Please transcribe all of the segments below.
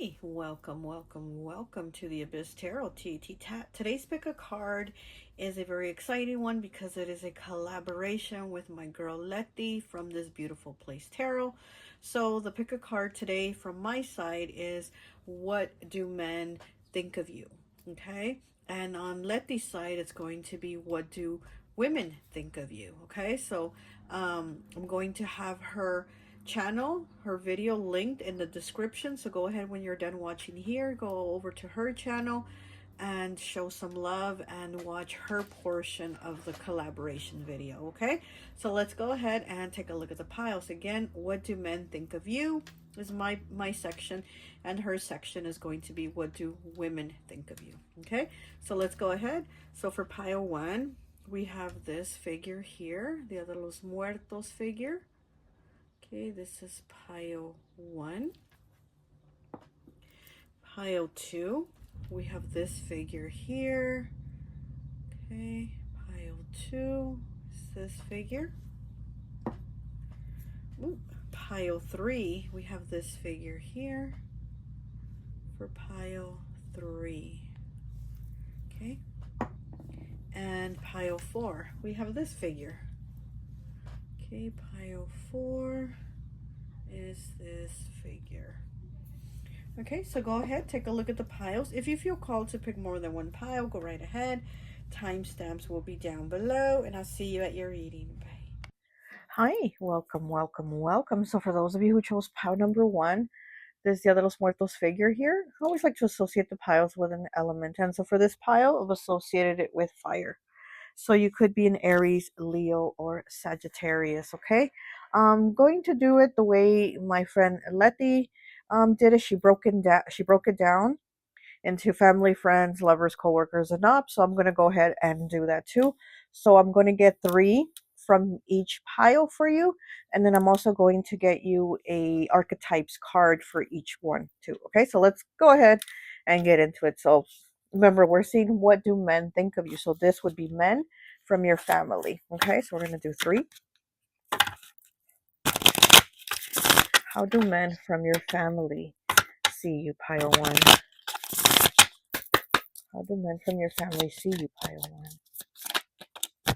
Hi, welcome to the Abyss Tarot T.A.T. Today's pick a card is a very exciting one because it is a collaboration with my girl Letty from this beautiful place tarot. So the pick a card today from my side is what do men think of you? Okay, and on Letty's side it's going to be what do women think of you? Okay, so I'm going to have her video linked in the description, so go ahead when you're done watching here, go over to her channel and show some love and watch her portion of the collaboration video. Okay, so let's go ahead and take a look at the piles again. What do men think of you is my section, and her section is going to be what do women think of you. Okay, so let's go ahead. So for pile one, we have this figure here, the Dia de los Muertos figure. Okay, this is pile one. Pile two, we have this figure here. Okay, pile two is this figure. Ooh, pile three, we have this figure here for pile three. Okay, and pile four, we have this figure. Okay, pile four is this figure. Okay, so go ahead, take a look at the piles. If you feel called to pick more than one pile, go right ahead. Timestamps will be down below, and I'll see you at your reading. Bye. Hi, welcome. So for those of you who chose pile number one, this Dia de los Muertos figure here, I always like to associate the piles with an element. And so for this pile, I've associated it with fire. So you could be an Aries, Leo, or Sagittarius, okay? I'm going to do it the way my friend Letty did it. She broke it down into family, friends, lovers, coworkers, and up. So I'm going to go ahead and do that too. So I'm going to get 3 from each pile for you, and then I'm also going to get you a archetypes card for each one too. Okay, so let's go ahead and get into it. So remember, we're seeing what do men think of you. So this would be men from your family. Okay, so we're going to do 3. How do men from your family see you, pile 1? How do men from your family see you, pile 1?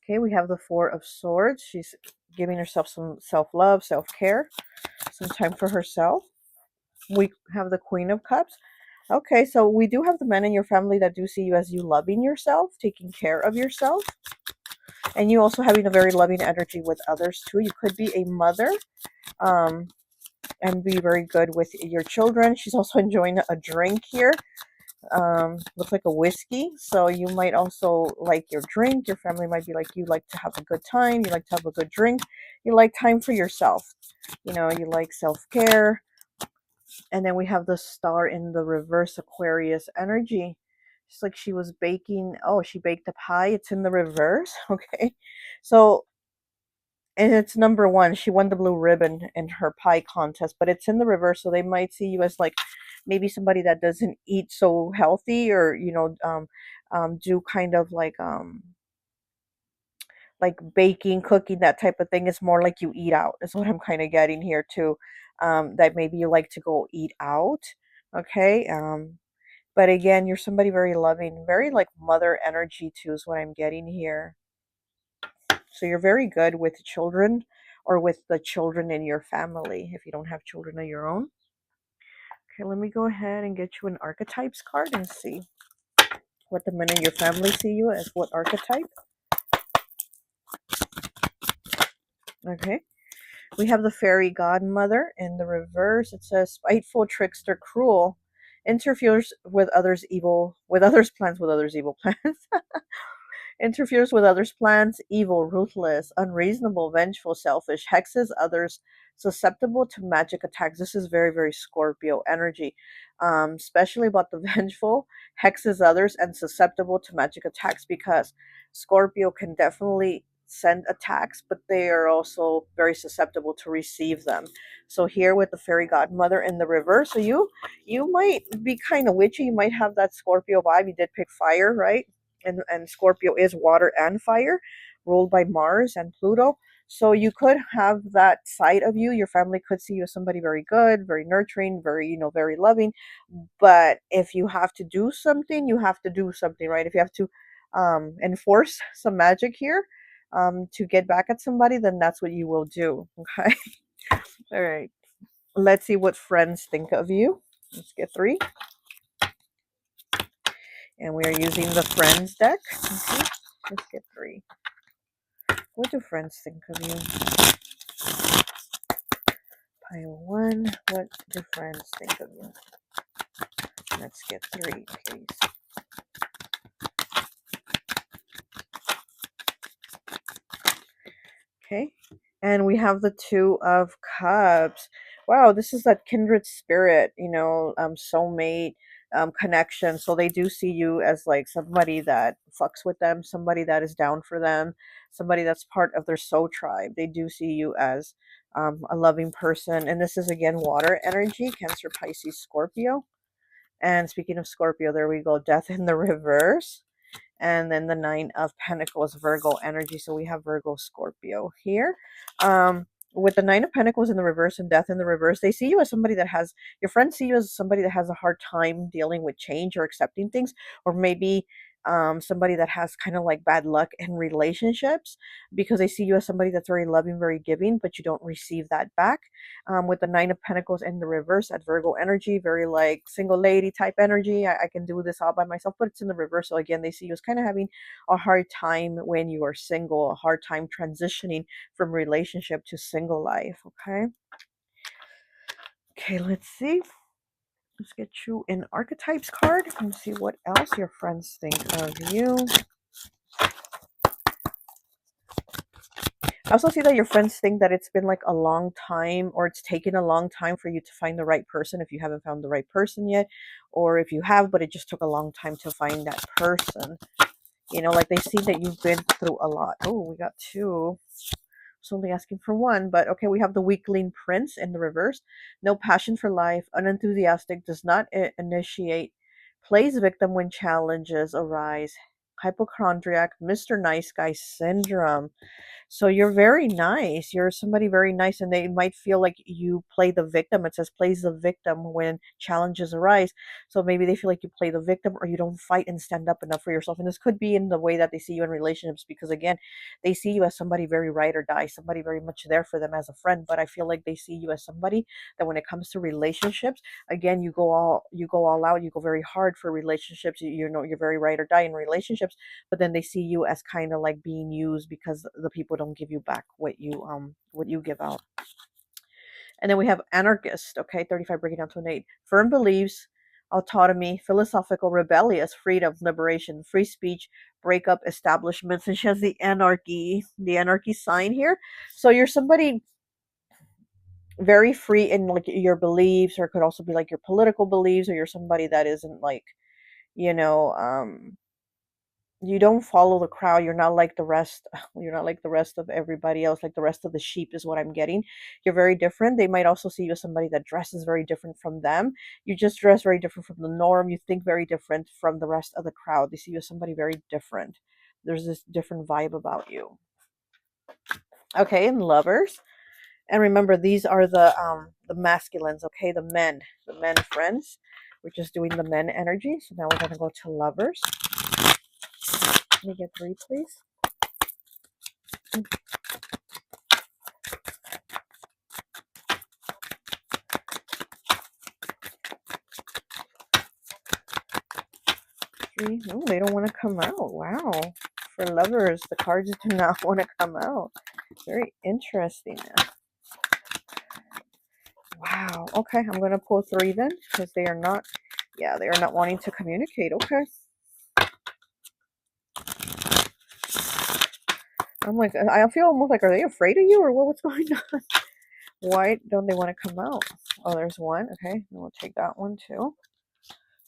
Okay, we have the 4 of Swords. She's giving herself some self-love, self-care, some time for herself. We have the Queen of Cups. Okay, so we do have the men in your family that do see you as you loving yourself, taking care of yourself, and you also having a very loving energy with others too. You could be a mother and be very good with your children. She's also enjoying a drink here. Looks like a whiskey, so you might also like your drink. Your family might be like, you like to have a good time, you like to have a good drink, you like time for yourself, you know, you like self-care. And then we have the Star in the reverse, Aquarius energy. It's like she was baking. Oh, she baked a pie. It's in the reverse. Okay, so, and it's number 1. She won the blue ribbon in her pie contest, but it's in the reverse, so they might see you as like maybe somebody that doesn't eat so healthy, or you know, do kind of like baking, cooking, that type of thing. Is more like you eat out is what I'm kind of getting here too. That maybe you like to go eat out. Okay, but again, you're somebody very loving, very like mother energy too is what I'm getting here. So you're very good with children, or with the children in your family if you don't have children of your own. Okay, let me go ahead and get you an archetypes card and see what the men in your family see you as. What archetype? Okay. We have the fairy godmother in the reverse. It says spiteful, trickster, cruel, interferes with others' plans, interferes with others' plans, evil, ruthless, unreasonable, vengeful, selfish, hexes others, susceptible to magic attacks. This is very, very Scorpio energy, especially about the vengeful, hexes others, and susceptible to magic attacks, because Scorpio can definitely send attacks, but they are also very susceptible to receive them. So here with the fairy godmother in the reverse, so you might be kind of witchy. You might have that Scorpio vibe. You did pick fire, right? And Scorpio is water and fire, ruled by Mars and Pluto. So you could have that side of you. Your family could see you as somebody very good, very nurturing, very, you know, very loving. But if you have to do something, you have to do something, right? If you have to enforce some magic here to get back at somebody, then that's what you will do. Okay. All right. Let's see what friends think of you. Let's get 3. And we are using the friends deck. Okay. Let's get 3. What do friends think of you? Pile 1. What do friends think of you? Let's get 3, please. Okay. And we have the 2 of Cups. Wow, this is that kindred spirit, you know, soulmate connection. So they do see you as like somebody that fucks with them, somebody that is down for them, somebody that's part of their soul tribe. They do see you as a loving person. And this is again water energy, Cancer, Pisces, Scorpio. And speaking of Scorpio, there we go, death in the reverse. And then the 9 of Pentacles, Virgo energy. So we have Virgo, Scorpio here. With the 9 of Pentacles in the reverse and death in the reverse, they see you as somebody that has, your friends see you as somebody that has a hard time dealing with change or accepting things, or maybe somebody that has kind of like bad luck in relationships because they see you as somebody that's very loving, very giving, but you don't receive that back. With the 9 of Pentacles in the reverse at Virgo energy, very like single lady type energy. I can do this all by myself, but it's in the reverse. So again, they see you as kind of having a hard time when you are single, a hard time transitioning from relationship to single life. Okay. Okay, let's see. Let's get you an archetypes card and see what else your friends think of you. I also see that your friends think that it's been like a long time, or it's taken a long time for you to find the right person if you haven't found the right person yet, or if you have, but it just took a long time to find that person. You know, like they see that you've been through a lot. Oh, we got 2. It's only asking for 1, but okay, we have the weakling prince in the reverse. No passion for life, unenthusiastic, does not initiate, plays victim when challenges arise, hypochondriac, Mr. Nice Guy syndrome. So you're very nice. You're somebody very nice, and they might feel like you play the victim. It says plays the victim when challenges arise. So maybe they feel like you play the victim, or you don't fight and stand up enough for yourself. And this could be in the way that they see you in relationships, because again, they see you as somebody very ride or die, somebody very much there for them as a friend. But I feel like they see you as somebody that when it comes to relationships, again, you go all out, you go very hard for relationships. You know, you're very ride or die in relationships, but then they see you as kind of like being used because the people don't give you back what you give out. And then we have anarchist, okay, 35 breaking down to an 8. Firm beliefs, autonomy, philosophical, rebellious, freedom, liberation, free speech, break up establishments. And she has the anarchy sign here. So you're somebody very free in like your beliefs, or it could also be like your political beliefs, or you're somebody that isn't like, you know, you don't follow the crowd. You're not like the rest. You're not like the rest of everybody else, like the rest of the sheep is what I'm getting. You're very different. They might also see you as somebody that dresses very different from them. You just dress very different from the norm. You think very different from the rest of the crowd. They see you as somebody very different. There's this different vibe about you. Okay, and lovers. And remember, these are the masculines, okay? The men friends. We're just doing the men energy. So now we're gonna go to lovers. Let me get 3, please. No, they don't want to come out. Wow. For lovers, the cards do not want to come out. Very interesting. Wow. Okay, I'm going to pull 3 then, because they are not, yeah, they are not wanting to communicate. Okay. I'm like, I feel almost like, are they afraid of you, or what's going on? Why don't they want to come out? Oh, there's 1. Okay, we'll take that one too.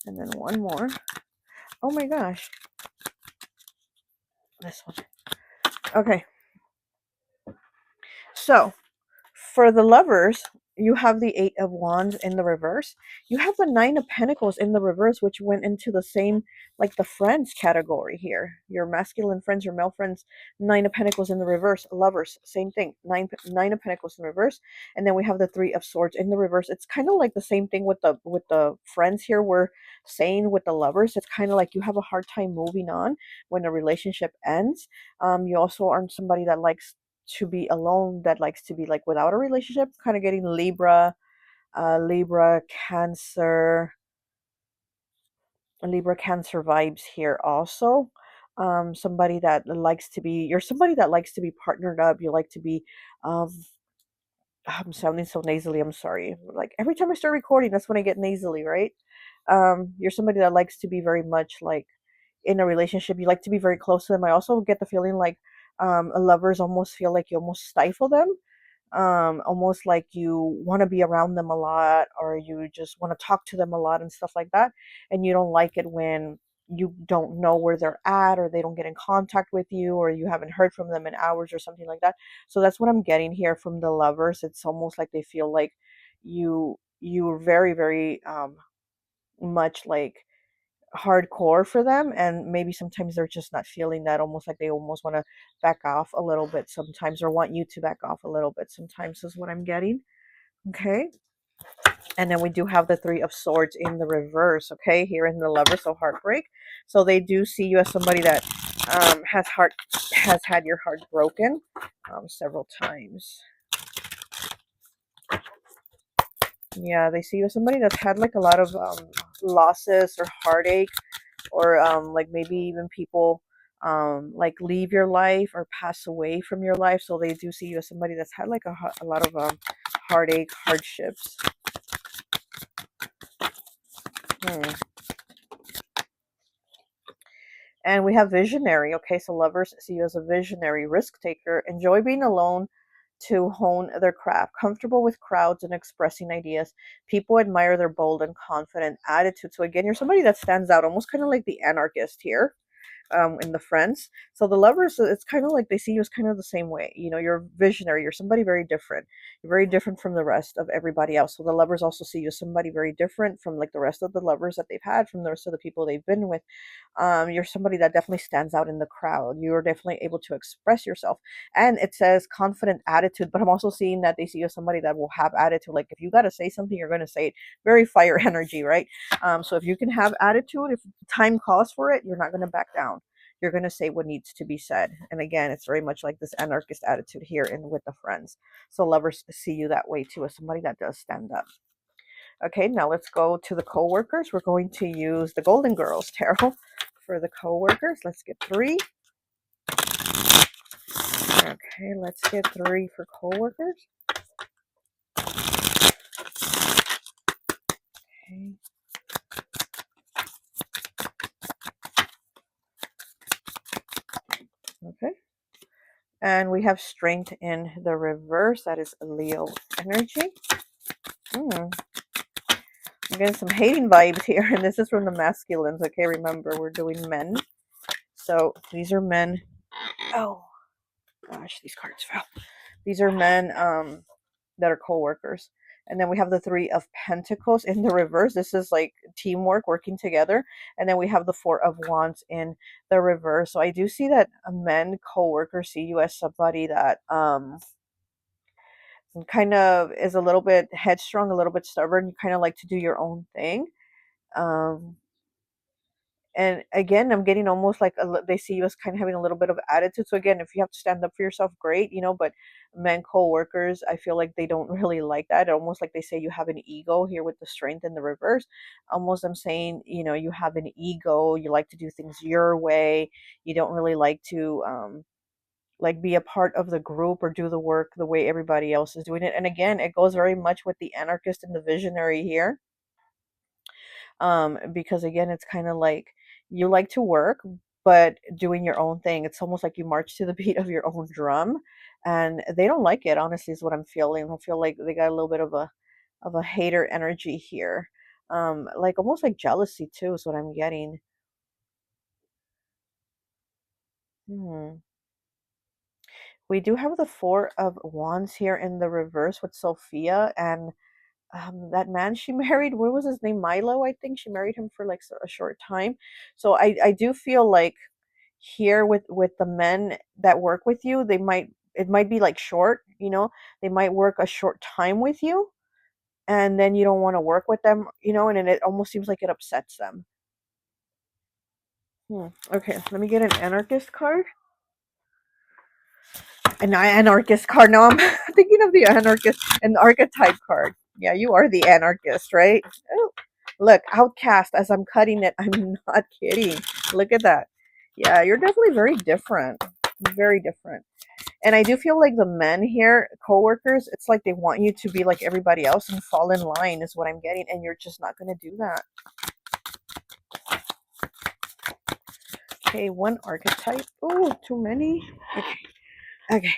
And then 1 more. Oh my gosh. This one. Okay. So, for the lovers, you have the Eight of Wands in the reverse. You have the Nine of Pentacles in the reverse, which went into the same, like the friends category here. Your masculine friends, your male friends. Nine of Pentacles in the reverse. Lovers, same thing. Nine of Pentacles in reverse. And then we have the Three of Swords in the reverse. It's kind of like the same thing with the friends here. We're saying with the lovers, it's kind of like you have a hard time moving on when a relationship ends. You also aren't somebody that likes to be alone, that likes to be like without a relationship. Kind of getting Libra, Cancer, Libra, Cancer vibes here also. Somebody that likes to be, you're somebody that likes to be partnered up. You like to be, um, I'm sounding so nasally. I'm sorry. Like every time I start recording, that's when I get nasally, right? You're somebody that likes to be very much like in a relationship. You like to be very close to them. I also get the feeling like lovers almost feel like you almost stifle them, almost like you want to be around them a lot, or you just want to talk to them a lot and stuff like that, and you don't like it when you don't know where they're at, or they don't get in contact with you, or you haven't heard from them in hours or something like that. So that's what I'm getting here from the lovers. It's almost like they feel like you're very, very much like hardcore for them, and maybe sometimes they're just not feeling that, almost like they almost want to back off a little bit sometimes, or want you to back off a little bit sometimes, is what I'm getting. Okay, and then we do have the Three of Swords in the reverse, okay, here in the Lover. So heartbreak. So they do see you as somebody that has had your heart broken several times. Yeah, they see you as somebody that's had like a lot of losses or heartache, or like maybe even people like leave your life or pass away from your life. So they do see you as somebody that's had like a lot of heartache, hardships. Hmm. And we have visionary. Okay, so lovers see you as a visionary, risk taker, enjoy being alone to hone their craft, comfortable with crowds and expressing ideas. People admire their bold and confident attitude. So again, you're somebody that stands out, almost kind of like the anarchist here. In the friends. So the lovers, it's kind of like they see you as kind of the same way. You know, you're visionary. You're somebody very different. You're very different from the rest of everybody else. So the lovers also see you as somebody very different from like the rest of the lovers that they've had, from the rest of the people they've been with. You're somebody that definitely stands out in the crowd. You're definitely able to express yourself. And it says confident attitude, but I'm also seeing that they see you as somebody that will have attitude. Like if you got to say something, you're going to say it. Very fire energy, right? So if you can have attitude, if time calls for it, you're not going to back down. You're going to say what needs to be said. And again, it's very much like this anarchist attitude here in with the friends. So lovers see you that way too, as somebody that does stand up. Okay, now let's go to the co-workers. We're going to use the Golden Girls Tarot for the co-workers. Let's get 3. Okay, let's get 3 for co-workers. Okay. Okay. And we have strength in the reverse. That is Leo energy. I'm getting some hating vibes here, and this is from the masculines. Okay, remember, we're doing men. So these are men. Oh, gosh, these cards fell. These are men that are co-workers. And then we have the Three of Pentacles in the reverse. This is like teamwork, working together. And then we have the Four of Wands in the reverse. So I do see that men co-workers see you as somebody that kind of is a little bit headstrong, a little bit stubborn. You kind of like to do your own thing. Um, and again, I'm getting almost like they see you as kind of having a little bit of attitude. So again, if you have to stand up for yourself, great, you know. But men co-workers, I feel like they don't really like that. Almost like they say you have an ego here with the strength in the reverse. Almost, I'm saying, you know, you have an ego. You like to do things your way. You don't really like to like be a part of the group or do the work the way everybody else is doing it. And again, it goes very much with the anarchist and the visionary here. Because again, it's kind of like you like to work, but doing your own thing. It's almost like you march to the beat of your own drum, and they don't like it. Honestly, is what I'm feeling. I feel like they got a little bit of a hater energy here, like almost like jealousy too. Is what I'm getting. Hmm. We do have the Four of Wands here in the reverse with Sophia, and that man she married, what was his name? Milo, I think. She married him for like a short time. So I do feel like here with the men that work with you, they might, it might be like short, you know, they might work a short time with you, and then you don't want to work with them, you know, and then it almost seems like it upsets them. Okay, let me get an anarchist card. An anarchist card. No, I'm thinking of the anarchist, an archetype card. Yeah, you are the anarchist, right? Oh, look, outcast. As I'm cutting it, I'm not kidding. Look at that. Yeah, you're definitely very different. Very different. And I do feel like the men here, coworkers, it's like they want you to be like everybody else and fall in line, is what I'm getting, and you're just not going to do that. Okay, one archetype. Oh, too many. Okay. Okay.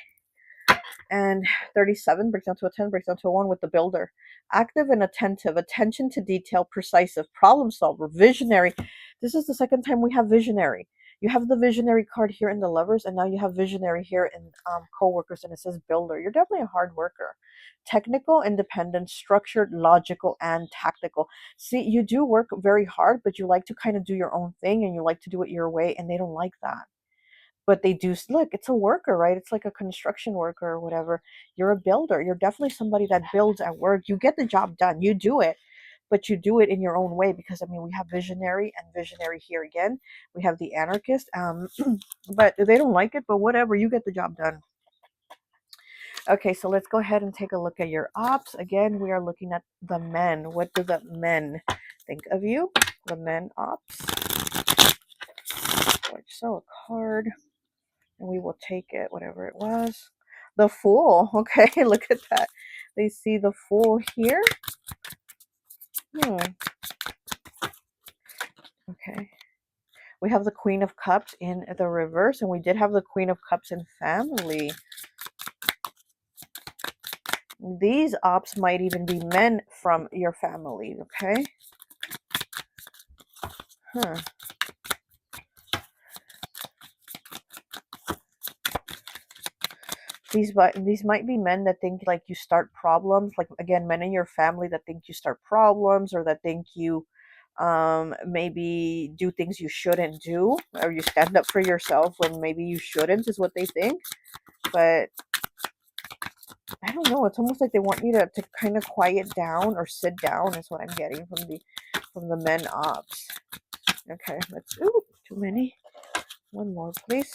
And 37 breaks down to a 10, breaks down to a 1 with the builder. Active and attentive, attention to detail, precisive, problem solver, visionary. This is the second time we have visionary. You have the visionary card here in the lovers, and now you have visionary here in co-workers, and it says builder. You're definitely a hard worker. Technical, independent, structured, logical, and tactical. See, you do work very hard, but you like to kind of do your own thing, and you like to do it your way, and they don't like that. But they do look, it's a worker, right? It's like a construction worker or whatever. You're a builder. You're definitely somebody that builds at work. You get the job done. You do it, but you do it in your own way, because I mean, we have visionary and visionary here again. We have the anarchist, but they don't like it, but whatever, you get the job done. Okay, so let's go ahead and take a look at your ops. Again, we are looking at the men. What do the men think of you? The men ops. So a card, and we will take it, whatever it was. The Fool. Okay, look at that. They see the Fool here. Okay. We have the Queen of Cups in the reverse, and we did have the Queen of Cups in family. These ops might even be men from your family, okay? These might be men that think like you start problems, like again, men in your family that think you start problems, or that think you maybe do things you shouldn't do, or you stand up for yourself when maybe you shouldn't, is what they think. But I don't know, it's almost like they want you to kind of quiet down or sit down, is what I'm getting from the men ops. Okay, let's too many. One more, please.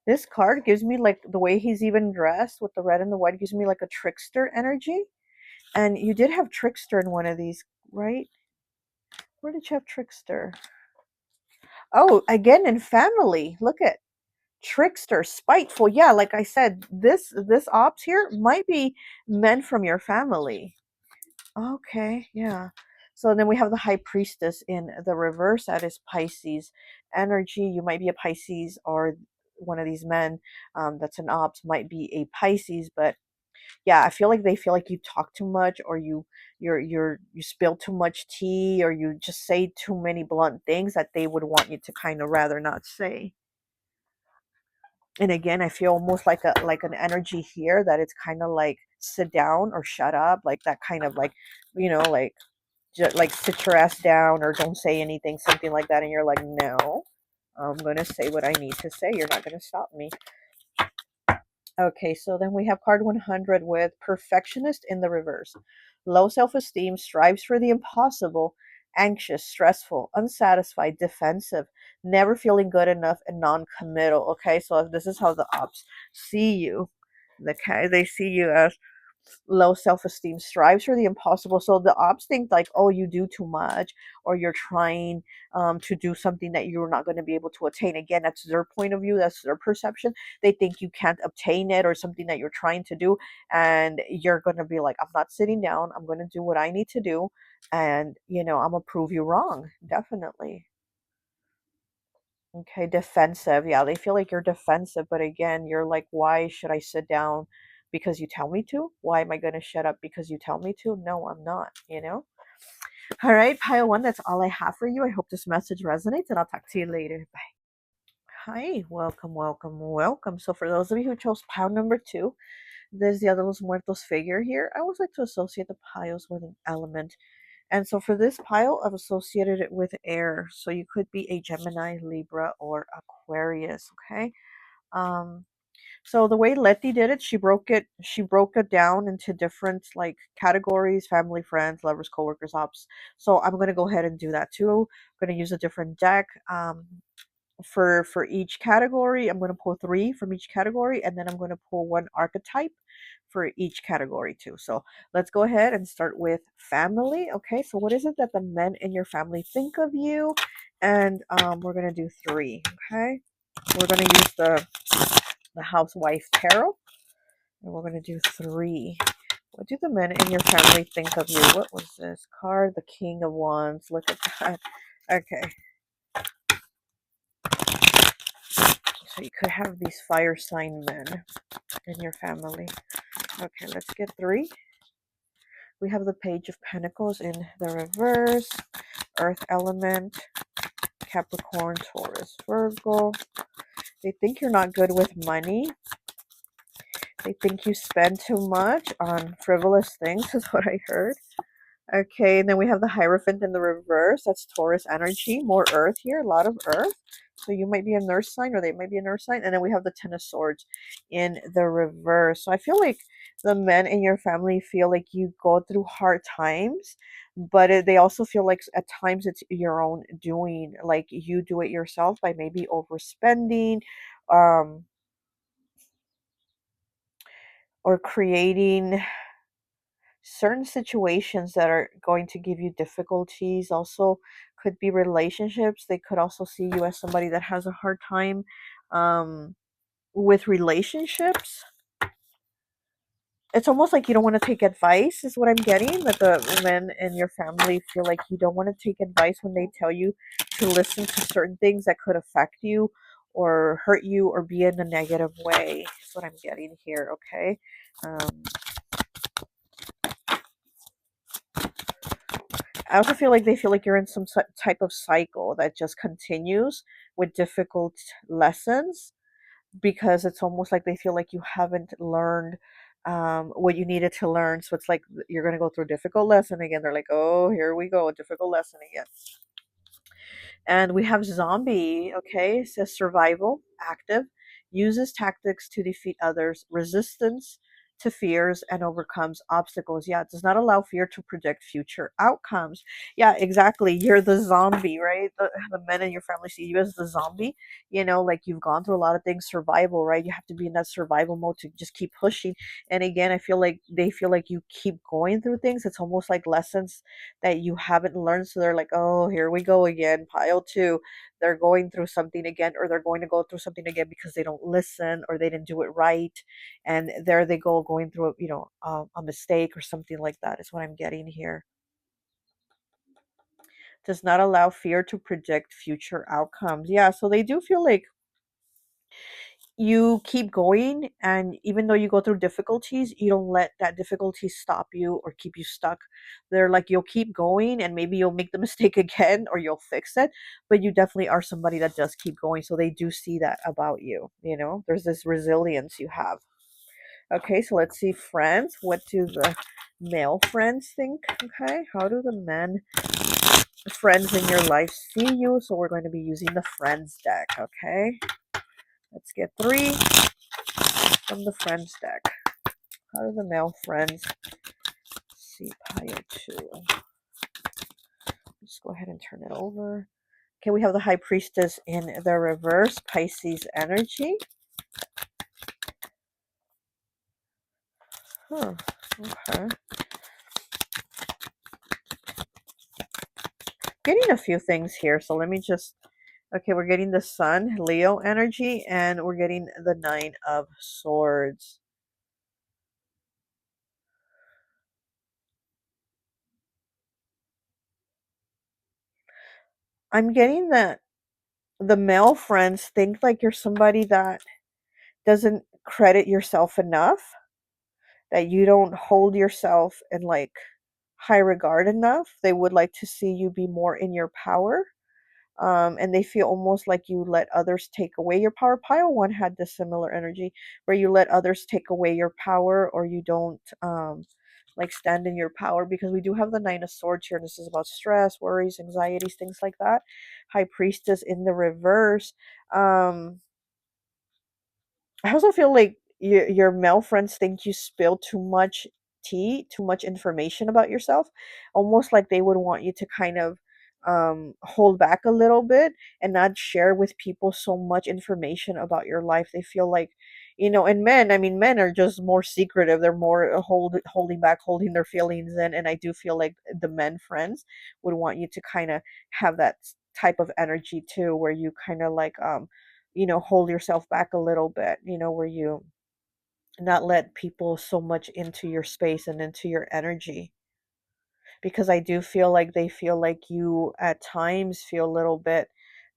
This card gives me like the way he's even dressed with the red and the white, gives me like a trickster energy. And you did have trickster in one of these, right? Where did you have trickster? Oh, again in family. Look at trickster, spiteful. Yeah, like I said, this ops here might be men from your family. Okay, yeah. So then we have the High Priestess in the reverse. That is Pisces energy. You might be a Pisces, or one of these men that's an ops might be a Pisces. But yeah, I feel like they feel like you talk too much, or you spill too much tea, or you just say too many blunt things that they would want you to kind of rather not say. And again, I feel almost like an energy here that it's kind of like sit down or shut up, like that kind of like, like just like sit your ass down, or don't say anything, something like that. And you're like, no, I'm gonna say what I need to say. You're not gonna stop me. Okay, so then we have card 100 with perfectionist in the reverse. Low self-esteem, strives for the impossible, anxious, stressful, unsatisfied, defensive, never feeling good enough, and non-committal. Okay, so if this is how the ops see you, okay, they see you as low self-esteem, strives for the impossible. So the ops think like, oh, you do too much, or you're trying to do something that you're not going to be able to attain. Again, that's their point of view, that's their perception. They think you can't obtain it, or something that you're trying to do, and you're going to be like, I'm not sitting down, I'm going to do what I need to do, and I'm going to prove you wrong. Definitely. Okay, defensive. Yeah, they feel like you're defensive, but again, you're like, why should I sit down? Because you tell me to? Why am I going to shut up because you tell me to? No, I'm not, All right, pile one, that's all I have for you. I hope this message resonates, and I'll talk to you later. Bye. Hi, welcome, welcome, welcome. So for those of you who chose pile number two, there's the other Los Muertos figure here. I always like to associate the piles with an element. And so for this pile, I've associated it with air. So you could be a Gemini, Libra, or Aquarius, okay? Um, so the way Letty did it, she broke it down into different like categories: family, friends, lovers, coworkers, ops. So I'm gonna go ahead and do that too. I'm gonna use a different deck. For each category, I'm gonna pull three from each category, and then I'm gonna pull one archetype for each category too. So let's go ahead and start with family. Okay, so what is it that the men in your family think of you? And we're gonna do three. Okay, we're gonna use the housewife tarot, and we're gonna do three. What do the men in your family think of you? What was this card? The King of Wands. Look at that. Okay, so you could have these fire sign men in your family. Okay, let's get three. We have the Page of Pentacles in the reverse, Earth element, Capricorn, Taurus, Virgo. They think you're not good with money. They think you spend too much on frivolous things, is what I heard. Okay, and then we have the Hierophant in the reverse. That's Taurus energy. More earth here, a lot of earth. So you might be a nurse sign, or they might be a nurse sign. And then we have the Ten of Swords in the reverse. So I feel like the men in your family feel like you go through hard times, but they also feel like at times it's your own doing. Like you do it yourself by maybe overspending, um, or creating certain situations that are going to give you difficulties. Also could be relationships. They could also see you as somebody that has a hard time um, with relationships. It's almost like you don't want to take advice, is what I'm getting, that the men in your family feel like you don't want to take advice when they tell you to listen to certain things that could affect you or hurt you or be in a negative way, is what I'm getting here. Okay, I also feel like they feel like you're in some type of cycle that just continues with difficult lessons, because it's almost like they feel like you haven't learned what you needed to learn. So it's like you're going to go through a difficult lesson again. They're like, oh, here we go, a difficult lesson again. And we have zombie, okay? It says survival, active, uses tactics to defeat others, resistance to fears, and overcomes obstacles. Yeah, it does not allow fear to predict future outcomes. Yeah, exactly. You're the zombie, right? The men in your family see you as the zombie. You know, like you've gone through a lot of things, survival, right? You have to be in that survival mode to just keep pushing. And again, I feel like they feel like you keep going through things. It's almost like lessons that you haven't learned. So they're like, oh, here we go again, pile two. They're going through something again, or they're going to go through something again because they don't listen or they didn't do it right. And there they go, going through, a mistake or something like that, is what I'm getting here. Does not allow fear to predict future outcomes. Yeah, so they do feel like you keep going, and even though you go through difficulties, you don't let that difficulty stop you or keep you stuck. They're like, you'll keep going, and maybe you'll make the mistake again or you'll fix it, but you definitely are somebody that does keep going. So they do see that about you. There's this resilience you have. Okay, so let's see friends. What do the male friends think? Okay, how do the men friends in your life see you? So we're going to be using the friends deck. Okay, let's get three from the friends deck. How do the male friends see pile two? Just go ahead and turn it over. Okay, we have the High Priestess in the reverse, Pisces energy. Huh, okay. Getting a few things here, so let me just... Okay, we're getting the Sun, Leo energy, and we're getting the Nine of Swords. I'm getting that the male friends think like you're somebody that doesn't credit yourself enough, that you don't hold yourself in like high regard enough. They would like to see you be more in your power. And they feel almost like you let others take away your power. Pile 1 had this similar energy where you let others take away your power, or you don't like stand in your power, because we do have the 9 of Swords here. This is about stress, worries, anxieties, things like that. High Priestess in the reverse. I also feel like your male friends think you spill too much tea, too much information about yourself, almost like they would want you to kind of hold back a little bit and not share with people so much information about your life. They feel like, and men, I mean, men are just more secretive. They're more holding back, holding their feelings in. And I do feel like the men friends would want you to kind of have that type of energy too, where you kind of like, hold yourself back a little bit, where you not let people so much into your space and into your energy. Because I do feel like they feel like you at times feel a little bit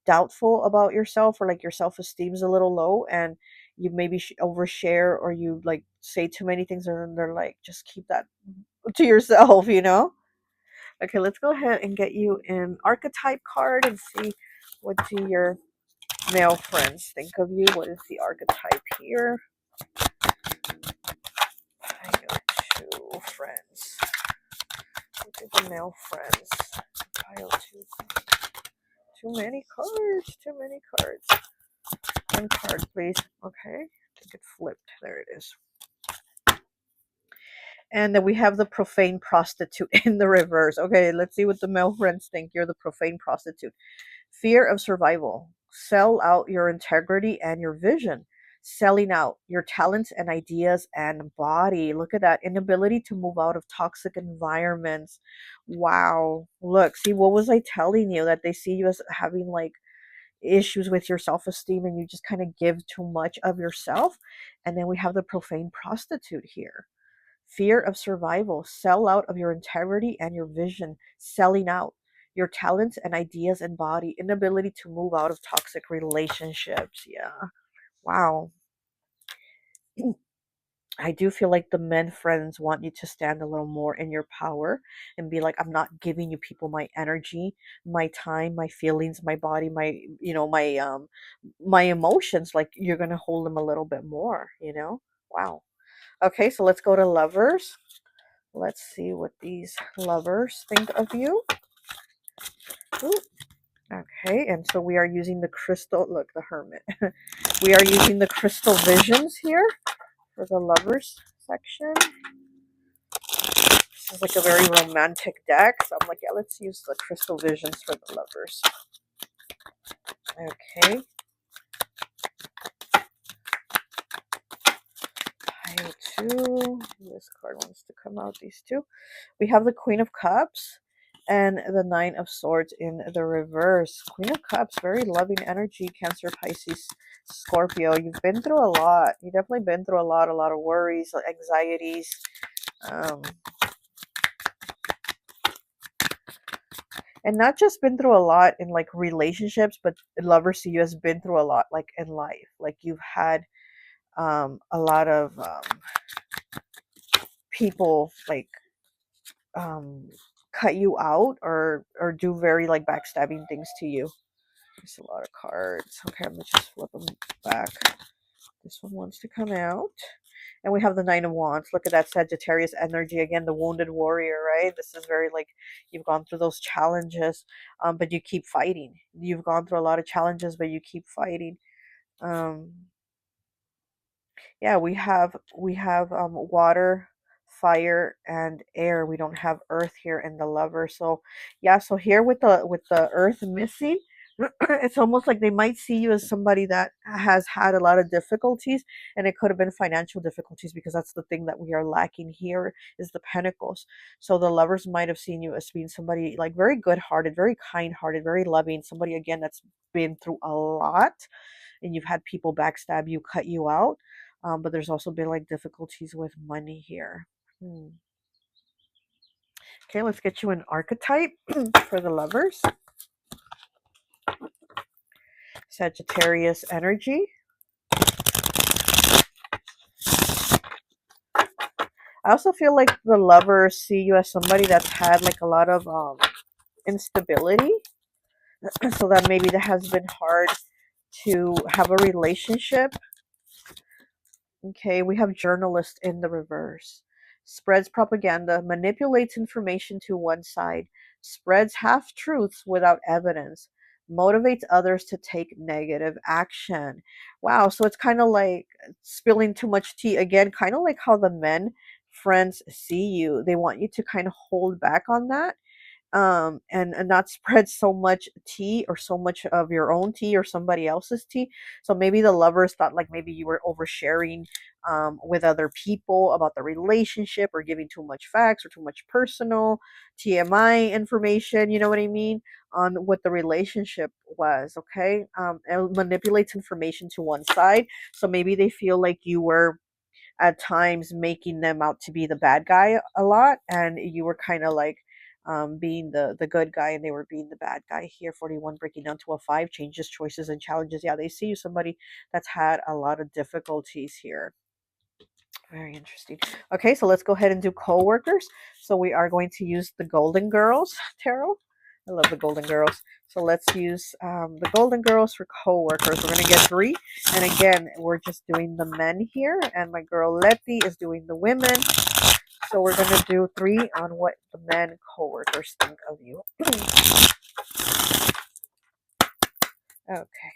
doubtful about yourself, or like your self-esteem's a little low, and you maybe overshare, or you like say too many things, and they're like, just keep that to yourself. Okay, let's go ahead and get you an archetype card and see what do your male friends think of you. What is the archetype here? Pile 2 friends. Look at the male friends. Pile 2. Too many cards. Too many cards. One card, please. Okay. I think it flipped. There it is. And then we have the profane prostitute in the reverse. Okay, let's see what the male friends think. You're the profane prostitute. Fear of survival. Sell out your integrity and your vision. Selling out your talents and ideas and body. Look at that. Inability to move out of toxic environments. Wow. Look, see, what was I telling you? That they see you as having like issues with your self-esteem, and you just kind of give too much of yourself. And then we have the profane prostitute here. Fear of survival. Sell out of your integrity and your vision. Selling out your talents and ideas and body. Inability to move out of toxic relationships. Yeah. Wow. I do feel like the men friends want you to stand a little more in your power and be like, I'm not giving you people my energy, my time, my feelings, my body, my emotions. Like, you're gonna hold them a little bit more. Wow. Okay, so let's go to lovers. Let's see what these lovers think of you. Ooh. Okay, and so we are using the crystal, look, the hermit. We are using the crystal visions here for the lovers section. This is like a very romantic deck, so I'm like, yeah, let's use the crystal visions for the lovers. Okay. Pile 2. This card wants to come out, these two. We have the Queen of Cups and the 9 of Swords in the reverse. Queen of Cups, very loving energy, Cancer, Pisces, Scorpio. You've been through a lot. You've definitely been through a lot of worries, anxieties. And not just been through a lot in like relationships, but lovers see you has been through a lot like in life. Like, you've had a lot of people like cut you out, or do very like backstabbing things to you. There's a lot of cards. Okay, I'm gonna just flip them back. This one wants to come out. And we have the 9 of Wands. Look at that Sagittarius energy. Again, the wounded warrior, right? This is very like, you've gone through those challenges, but you keep fighting. You've gone through a lot of challenges, but you keep fighting. Yeah, we have water, fire, and air. We don't have earth here in the lover. So yeah, so here with the earth missing, it's almost like they might see you as somebody that has had a lot of difficulties, and it could have been financial difficulties, because that's the thing that we are lacking here is the pentacles. So the lovers might have seen you as being somebody like very good-hearted, very kind-hearted, very loving, somebody again that's been through a lot, and you've had people backstab you, cut you out. But there's also been like difficulties with money here. Okay, let's get you an archetype for the lovers. Sagittarius energy. I also feel like the lovers see you as somebody that's had like a lot of instability. So that maybe that has been hard to have a relationship. Okay, we have journalist in the reverse. Spreads propaganda, manipulates information to one side, spreads half truths without evidence, motivates others to take negative action. Wow, so it's kind of like spilling too much tea again, kind of like how the men friends see you. They want you to kind of hold back on that, and not spread so much tea or so much of your own tea or somebody else's tea. So maybe the lovers thought like maybe you were oversharing with other people about the relationship, or giving too much facts or too much personal TMI information, you know what I mean, on what the relationship was. Okay, it manipulates information to one side. So maybe they feel like you were at times making them out to be the bad guy a lot, and you were kind of like being the good guy, and they were being the bad guy here. 41 breaking down to a 5, changes, choices, and challenges. Yeah, they see you somebody that's had a lot of difficulties here. Very interesting. Okay, so let's go ahead and do co-workers. So we are going to use the Golden Girls tarot. I love the Golden Girls. So let's use the Golden Girls for co-workers. We're going to get 3. And again, we're just doing the men here. And my girl Letty is doing the women. So we're going to do 3 on what the men co-workers think of you. Okay.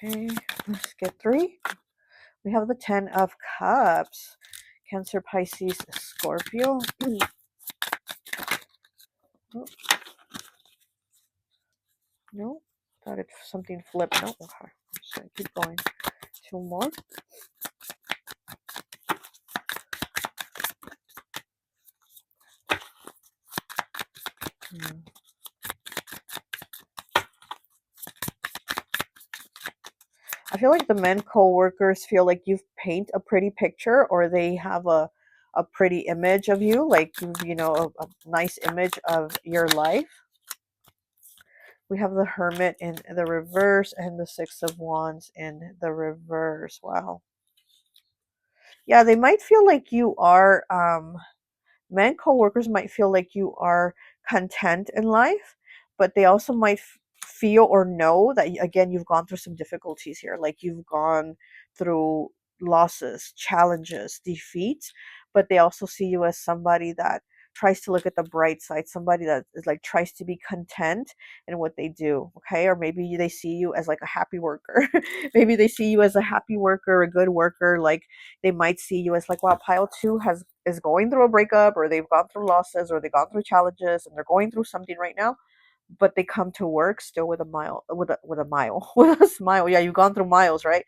Okay, let's get 3. We have the 10 of Cups. Cancer, Pisces, Scorpio. Oh, no, thought it something flipped. No, okay. So keep going. 2 more. Hmm. I feel like the men co-workers feel like you've paint a pretty picture, or they have a pretty image of you, like you know, a nice image of your life. We have the Hermit in the reverse and the 6 of Wands in the reverse. Wow. Yeah, they might feel like you are men co-workers might feel like you are content in life, but they also might feel or know that again you've gone through some difficulties here, like you've gone through losses, challenges, defeats, but they also see you as somebody that tries to look at the bright side, somebody that is like tries to be content in what they do. Okay, or maybe they see you as like a happy worker. Maybe they see you as a happy worker, a good worker. Like they might see you as like, wow, pile 2 is going through a breakup, or they've gone through losses, or they've gone through challenges, and they're going through something right now, but they come to work still with a mile, with a mile, with a smile. Yeah, you've gone through miles, right?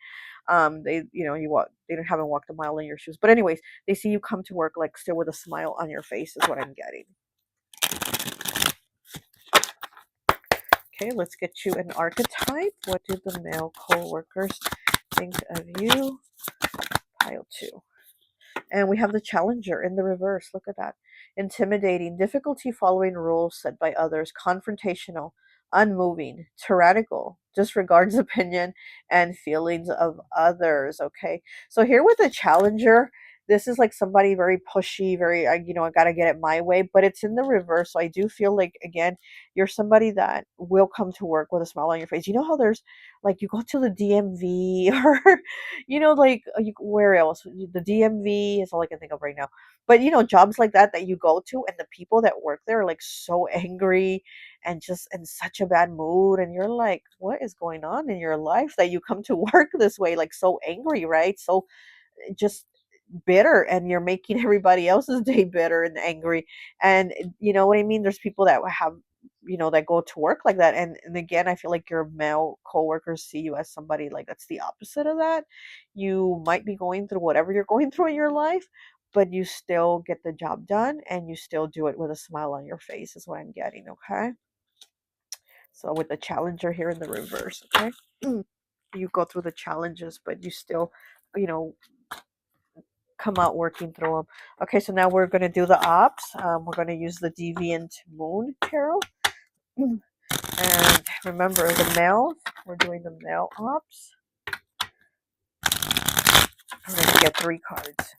They, you know, you walk, they haven't walked a mile in your shoes, but anyways, they see you come to work like still with a smile on your face is what I'm getting. Okay, let's get you an archetype. What do the male co-workers think of you? Pile 2. And we have the Challenger in the reverse. Look at that. Intimidating, difficulty following rules set by others, confrontational, unmoving, tyrannical, disregards opinion and feelings of others. Okay. So here with the Challenger, this is like somebody very pushy, very, you know, I got to get it my way, but it's in the reverse. So I do feel like, again, you're somebody that will come to work with a smile on your face. You know how there's like you go to the DMV or you know, like where else? The DMV is all I can think of right now. But you know, jobs like that that you go to, and the people that work there are like so angry and just in such a bad mood, and you're like, what is going on in your life that you come to work this way, like so angry, right? So just bitter, and you're making everybody else's day bitter and angry. And you know what I mean, there's people that have, you know, that go to work like that, and again I feel like your male coworkers see you as somebody like that's the opposite of that. You might be going through whatever you're going through in your life, but you still get the job done, and you still do it with a smile on your face is what I'm getting. Okay, so with the Challenger here in the reverse. Okay, you go through the challenges, but you still, you know, come out working through them. Okay, so now we're going to do the ops. We're going to use the Deviant Moon Tarot. And remember the male, we're doing the male ops. I'm going to get 3 cards.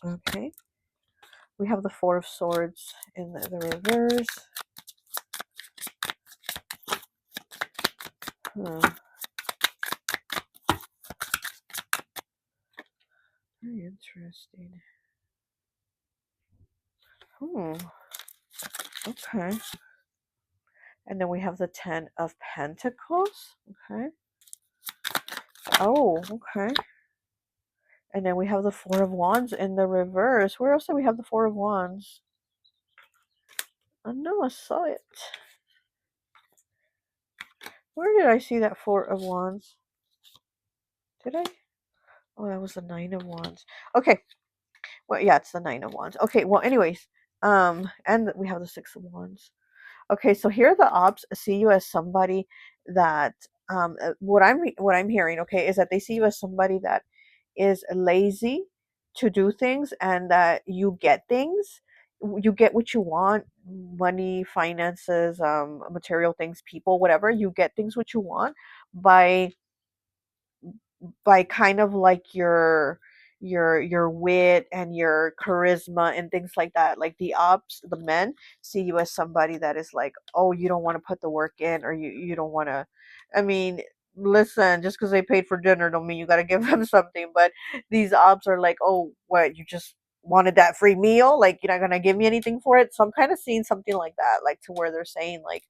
Okay. We have the 4 of Swords in the reverse. Very interesting. Okay. And then we have the 10 of Pentacles. Okay. Oh, okay. And then we have the 4 of Wands in the reverse. Where else do we have the 4 of Wands? I know I saw it. Where did I see that 4 of Wands? Did I? Oh, that was the 9 of Wands. Okay. Well, yeah, it's the 9 of Wands. Okay, well, anyways. And we have the 6 of Wands. Okay, so here the ops see you as somebody that what I'm hearing, okay, is that they see you as somebody that is lazy to do things and that you get things. You get what you want, money, finances, material things, people, whatever. You get things what you want by kind of like your wit and your charisma and things like that. Like the ops, the men see you as somebody that is like, oh, you don't want to put the work in, or you don't want to. I mean, listen, just because they paid for dinner don't mean you got to give them something. But these ops are like, oh, what, you just wanted that free meal, like you're not gonna give me anything for it. So I'm kind of seeing something like that, like to where they're saying like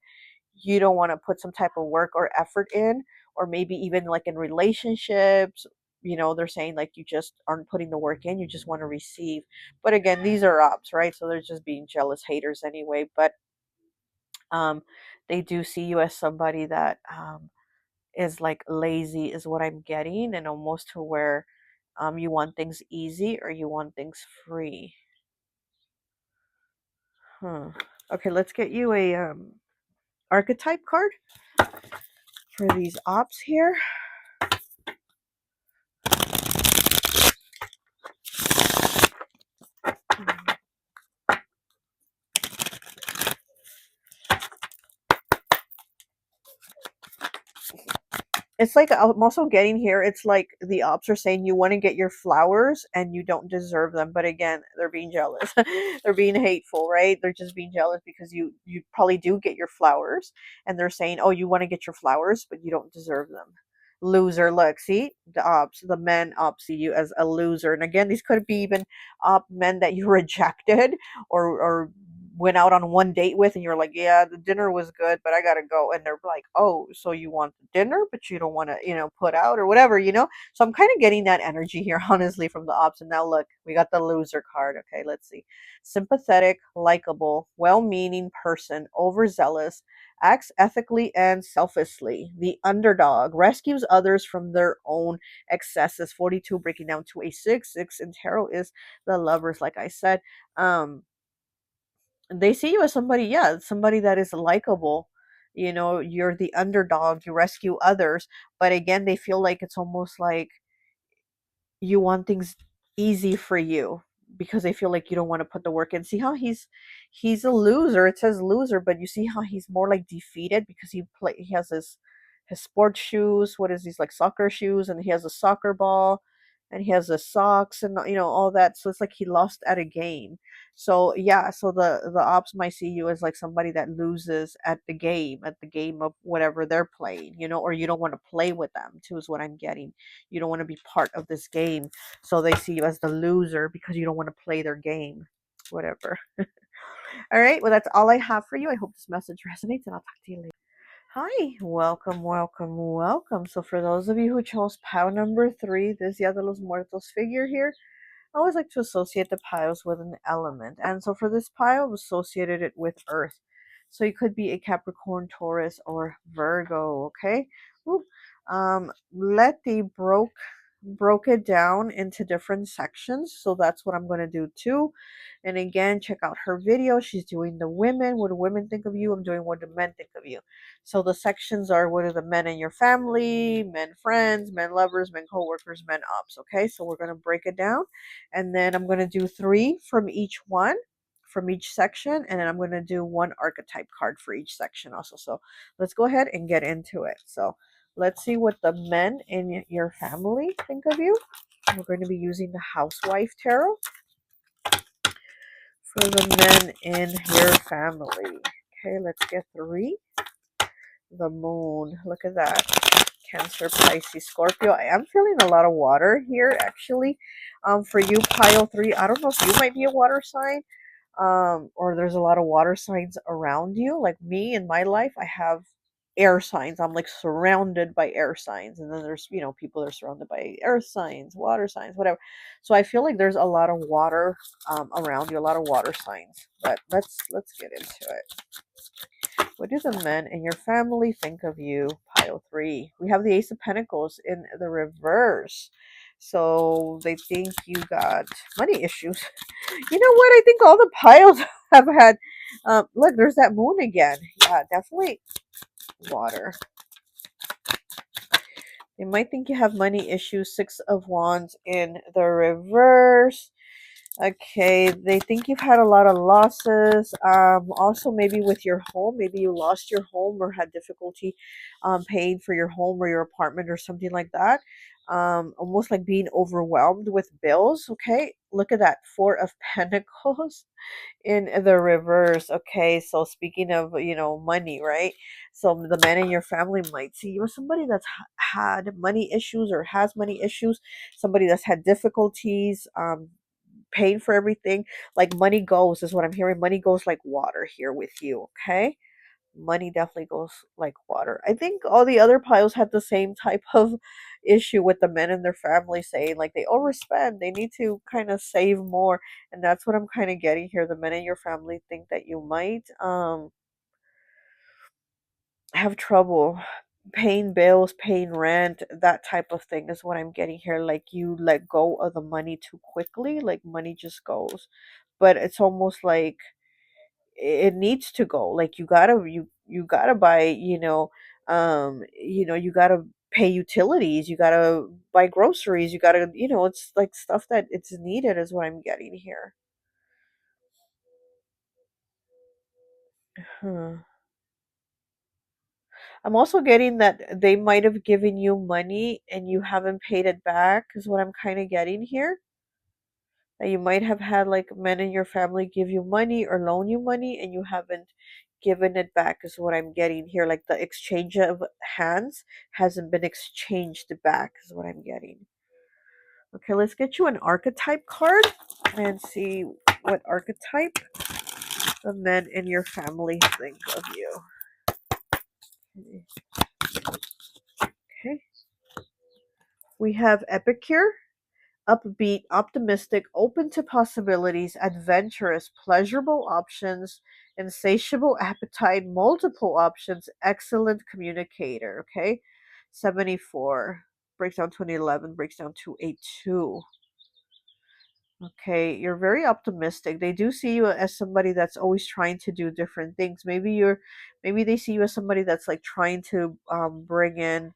you don't want to put some type of work or effort in, or maybe even like in relationships, they're saying like you just aren't putting the work in, you just want to receive. But again, these are ops, right? So they're just being jealous haters anyway. But um they do see you as somebody that is like lazy, is what I'm getting, and almost to where you want things easy or you want things free. Okay, let's get you a archetype card for these ops here. It's like I'm also getting here, it's like the ops are saying you want to get your flowers and you don't deserve them. But again, they're being jealous. They're being hateful, right? They're just being jealous because you probably do get your flowers, and they're saying, oh, you want to get your flowers, but you don't deserve them. Loser. Look, see, the men ops see you as a loser. And again, these could be even men that you rejected, or went out on one date with, and you're like, yeah, the dinner was good, but I gotta go. And they're like, oh, so you want the dinner but you don't want to put out or whatever. So I'm kind of getting that energy here, honestly, from the ops. And now look, we got the loser card. Okay, let's see. Sympathetic, likable, well-meaning person, overzealous, acts ethically and selfishly. The underdog rescues others from their own excesses. 42 breaking down to a 6 in tarot is the lovers, like I said. They see you as somebody, yeah, somebody that is likable. You're the underdog, you rescue others. But again, they feel like it's almost like you want things easy for you because they feel like you don't want to put the work in. See how he's a loser. It says loser, but you see how he's more like defeated because he has his sports shoes. What is these, like soccer shoes? And he has a soccer ball, and he has the socks, and all that. So it's like he lost at a game. So yeah, so the ops might see you as like somebody that loses at the game of whatever they're playing, or you don't want to play with them too, is what I'm getting. You don't want to be part of this game. So they see you as the loser because you don't want to play their game. Whatever. All right. Well, that's all I have for you. I hope this message resonates, and I'll talk to you later. Hi. Welcome, welcome, welcome. So for those of you who chose pile number 3, this Dia de los Muertos figure here, I always like to associate the piles with an element. And so for this pile, I've associated it with earth. So you could be a Capricorn, Taurus, or Virgo, okay? Ooh. Letty broke it down into different sections. So that's what I'm going to do too. And again, check out her video. She's doing the women. What do women think of you? I'm doing what do men think of you. So the sections are, what are the men in your family, men friends, men lovers, men co-workers, men ops. Okay, so we're going to break it down. And then I'm going to do 3 from each one, from each section. And then I'm going to do 1 archetype card for each section also. So let's go ahead and get into it. So Let's see what the men in your family think of you. We're going to be using the Housewife Tarot for the men in your family. Okay, let's get 3. The Moon. Look at that. Cancer, Pisces, Scorpio. I am feeling a lot of water here, actually. For you, Pile 3, I don't know if you might be a water sign, or there's a lot of water signs around you. Like me in my life, I have air signs. I'm like surrounded by air signs, and then there's people that are surrounded by earth signs, water signs, whatever. So I feel like there's a lot of water around you, a lot of water signs. But let's get into it. What do the men in your family think of you? Pile 3. We have the Ace of Pentacles in the reverse. So they think you got money issues. You know what? I think all the piles have had. Look, there's that moon again. Yeah, definitely water. They might think you have money issues. 6 of Wands in the reverse. Okay, they think you've had a lot of losses. Also, maybe with your home, maybe you lost your home or had difficulty paying for your home or your apartment or something like that. Almost like being overwhelmed with bills. Okay, look at that 4 of Pentacles in the reverse. Okay, so speaking of money, right? So the man in your family might see you as somebody that's had money issues or has money issues, somebody that's had difficulties paying for everything. Like money goes is what I'm hearing. Money goes like water here with you. Okay, money definitely goes like water. I think all the other piles had the same type of issue with the men in their family, saying like they overspend, they need to kind of save more. And that's what I'm kind of getting here. The men in your family think that you might have trouble paying bills, paying rent, that type of thing is what I'm getting here. Like you let go of the money too quickly, like money just goes. But it's almost like it needs to go. Like you gotta buy, you gotta pay utilities, you gotta buy groceries, you gotta, it's like stuff that it's needed is what I'm getting here. Hmm. I'm also getting that they might have given you money and you haven't paid it back, is what I'm kind of getting here. That you might have had like men in your family give you money or loan you money and you haven't given it back, is what I'm getting here. Like the exchange of hands hasn't been exchanged back, is what I'm getting. Okay, let's get you an archetype card and see what archetype the men in your family think of you. Okay. We have Epicure, upbeat, optimistic, open to possibilities, adventurous, pleasurable options, insatiable appetite, multiple options, excellent communicator. Okay, 74 breaks down to an 11, breaks down to a 2. Okay, you're very optimistic. They do see you as somebody that's always trying to do different things. Maybe they see you as somebody that's like trying to bring in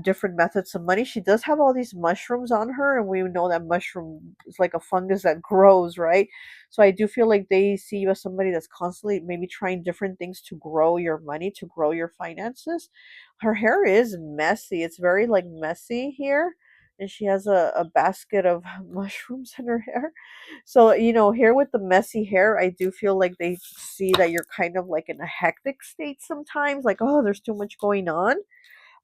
different methods of money. She does have all these mushrooms on her, and we know that mushroom is like a fungus that grows, right? So I do feel like they see you as somebody that's constantly maybe trying different things to grow your money, to grow your finances. Her hair is messy. It's very like messy here, and she has a basket of mushrooms in her hair. So, here with the messy hair, I do feel like they see that you're kind of like in a hectic state sometimes, like, oh, there's too much going on.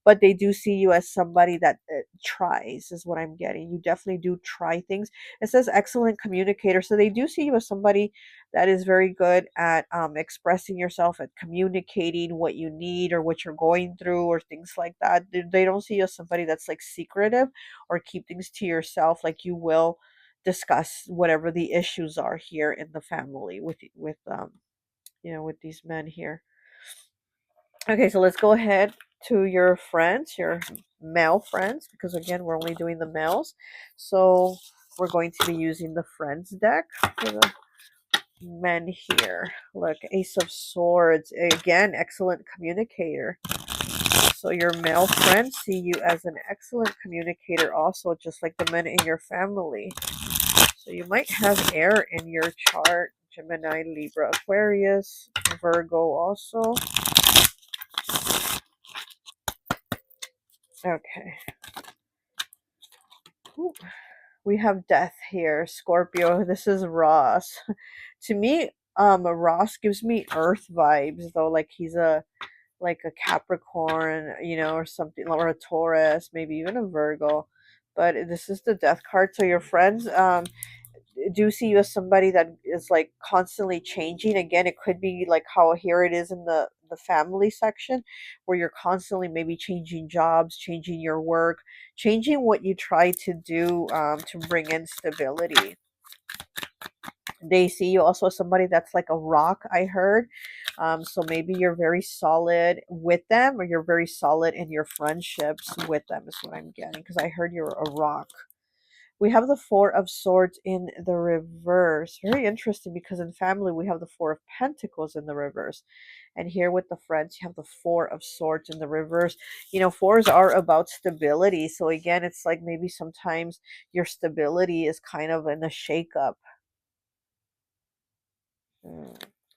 But they do see you as somebody that tries, is what I'm getting. You definitely do try things. It says excellent communicator. So they do see you as somebody that is very good at expressing yourself, at communicating what you need or what you're going through or things like that. They don't see you as somebody that's like secretive or keep things to yourself. Like you will discuss whatever the issues are here in the family with these men here. Okay, so let's go ahead to your friends, your male friends, because again, we're only doing the males. So we're going to be using the friends deck for the men here. Look, Ace of Swords. Again, excellent communicator. So your male friends see you as an excellent communicator also, just like the men in your family. So you might have air in your chart. Gemini, Libra, Aquarius, Virgo also. Okay. Ooh. We have death here, Scorpio. This is Ross. To me, Ross gives me Earth vibes, though. Like he's like a Capricorn, you know, or something, or a Taurus, maybe even a Virgo. But this is the death card. So your friends do see you as somebody that is like constantly changing. Again, it could be like how here it is in the family section, where you're constantly maybe changing jobs, changing your work, changing what you try to do to bring in stability. They see you also as somebody that's like a rock, I heard. So maybe you're very solid with them, or you're very solid in your friendships with them, is what I'm getting, because I heard you're a rock. We have the Four of Swords in the reverse. Very interesting, because in family we have the Four of Pentacles in the reverse. And here with the friends, you have the Four of Swords in the reverse. You know, fours are about stability. So again, it's like maybe sometimes your stability is kind of in a shakeup.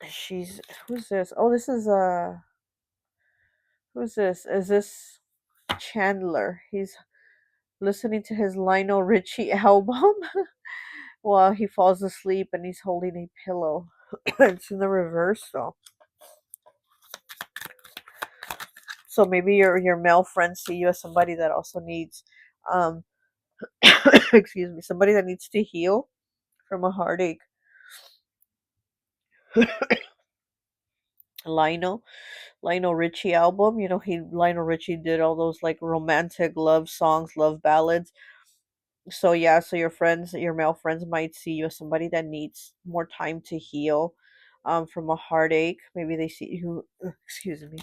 She's, who's this? Oh, this is who's this? Is this Chandler? He's listening to his Lionel Richie album while he falls asleep, and he's holding a pillow. It's in the reverse though. So maybe your male friends see you as somebody that also needs um excuse me, somebody that needs to heal from a heartache. Lionel Lionel Richie album. You know, Lionel Richie did all those like romantic love songs, love ballads. So yeah, so your friends, your male friends might see you as somebody that needs more time to heal from a heartache. Maybe they see you excuse me.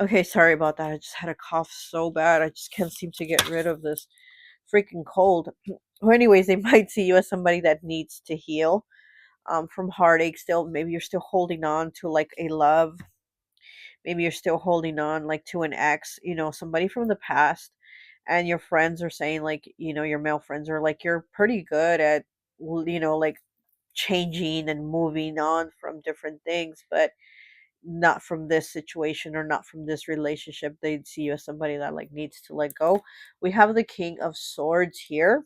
Okay, sorry about that. I just had a cough so bad. I just can't seem to get rid of this freaking cold. Well, anyways, they might see you as somebody that needs to heal from heartache still. Maybe you're still holding on to like a love. Maybe you're still holding on like to an ex, you know, somebody from the past. And your friends are saying like, you know, your male friends are like, you're pretty good at, you know, like changing and moving on from different things, but not from this situation or not from this relationship. They'd see you as somebody that like needs to let go. We have the King of Swords here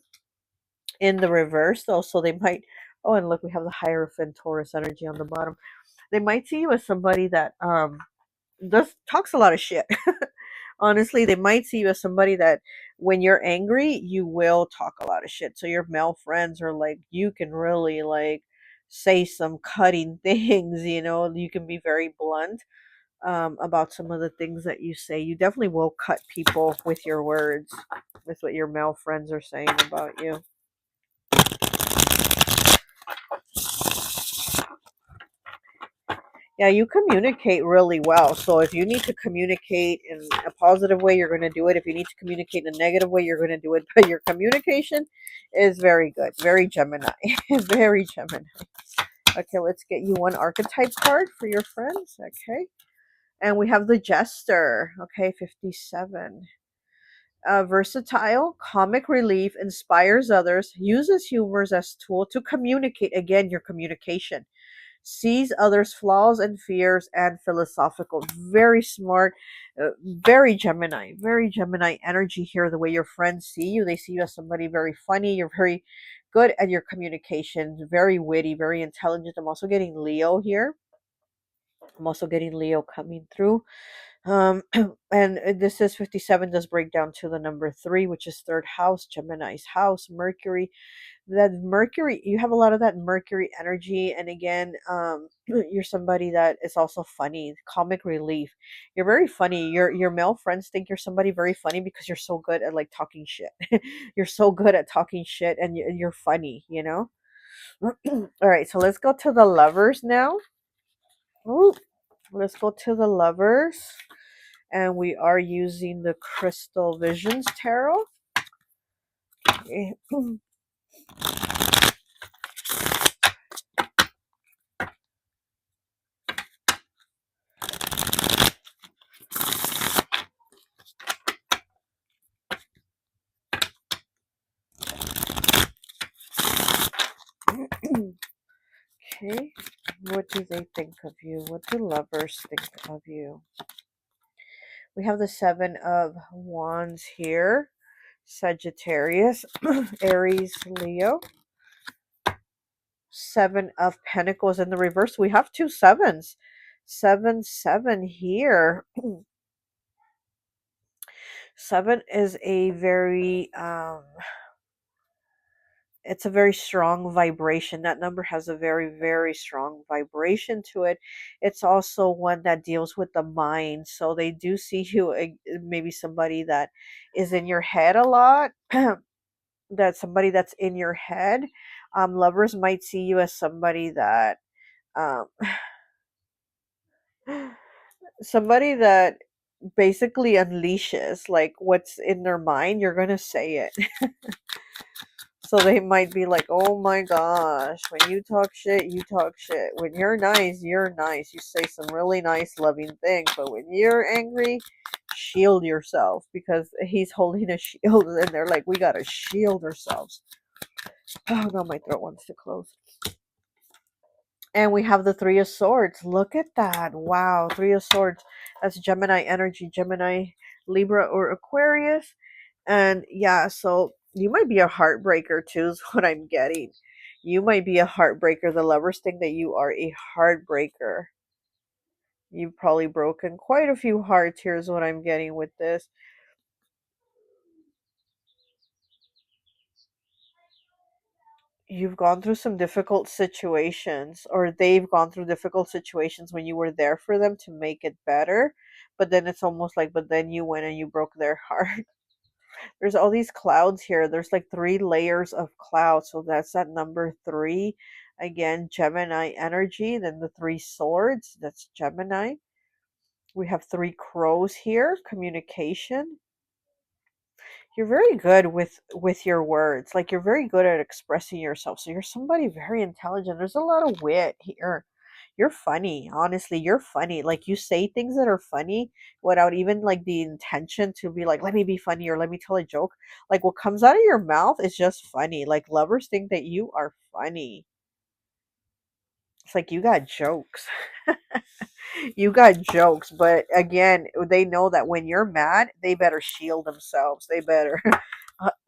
in the reverse though, so they might, oh, and look, we have the Hierophant Taurus energy on the bottom. They might see you as somebody that does talks a lot of shit. Honestly, they might see you as somebody that when you're angry, you will talk a lot of shit. So your male friends are like, you can really like say some cutting things, you know, you can be very blunt about some of the things that you say. You definitely will cut people with your words. That's what your male friends are saying about you. Yeah, you communicate really well. So if you need to communicate in a positive way, you're going to do it. If you need to communicate in a negative way, you're going to do it. But your communication is very good. Very Gemini. Very Gemini. Okay, let's get you one archetype card for your friends. Okay. And we have the Jester. Okay, 57. Versatile, comic relief, inspires others, uses humor as tool to communicate. Again, your communication, sees others' flaws and fears, and philosophical. Very smart, very Gemini energy here. The way your friends see you, they see you as somebody very funny. You're very good at your communication, very witty, very intelligent. I'm also getting Leo here. I'm also getting Leo coming through. Um, and this is 57 does break down to the number 3, which is third house, Gemini's house, Mercury. That Mercury, you have a lot of that Mercury energy. And again, you're somebody that is also funny, comic relief. You're very funny. Your male friends think you're somebody very funny because you're so good at like talking shit. You're so good at talking shit, and you're funny, you know? All right, so let's go to the lovers now. Ooh, let's go to the lovers. And we are using the Crystal Visions Tarot. Okay. Okay, what do they think of you? What do lovers think of you? We have the Seven of Wands here. Sagittarius, Aries, Leo. Seven of Pentacles in the reverse. We have two sevens. 7 7 here. Seven is a very it's a very strong vibration. That number has a very, very strong vibration to it. It's also one that deals with the mind. So they do see you, maybe somebody that is in your head a lot. That somebody that's in your head. Lovers might see you as somebody that um, somebody that basically unleashes like what's in their mind. You're gonna say it. So they might be like, oh my gosh, when you talk shit, you talk shit. When you're nice, you're nice. You say some really nice, loving things. But when you're angry, shield yourself, because he's holding a shield and they're like, we gotta shield ourselves. Oh no, my throat wants to close. And we have the Three of Swords. Look at that. Wow, Three of Swords. That's Gemini energy, Gemini, Libra, or Aquarius. And yeah, so you might be a heartbreaker too, is what I'm getting. You might be a heartbreaker. The lovers think that you are a heartbreaker. You've probably broken quite a few hearts. Here's what I'm getting with this. You've gone through some difficult situations, or they've gone through difficult situations when you were there for them to make it better. But then it's almost like, but then you went and you broke their heart. There's all these clouds here. There's like 3 layers of clouds. So that's that number 3. Again, Gemini energy. Then the 3 swords. That's Gemini. We have 3 crows here. Communication. You're very good with your words. Like you're very good at expressing yourself. So you're somebody very intelligent. There's a lot of wit here. You're funny. Honestly, you're funny. Like you say things that are funny without even like the intention to be like, let me be funny or let me tell a joke. Like what comes out of your mouth is just funny. Like lovers think that you are funny. It's like you got jokes. You got jokes, but again, they know that when you're mad, they better shield themselves. They better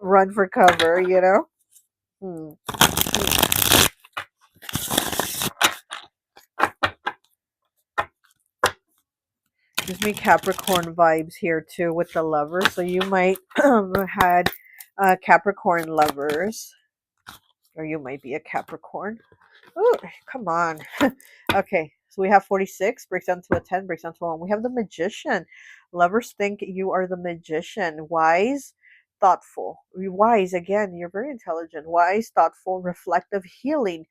run for cover, you know? Hmm. Gives me Capricorn vibes here too with the lovers. So you might have had Capricorn lovers, or you might be a Capricorn. Oh, come on. Okay, so we have 46, breaks down to a 10, breaks down to a 1. We have the Magician. Lovers think you are the Magician. Wise, thoughtful. Wise, again, you're very intelligent. Wise, thoughtful, reflective, healing,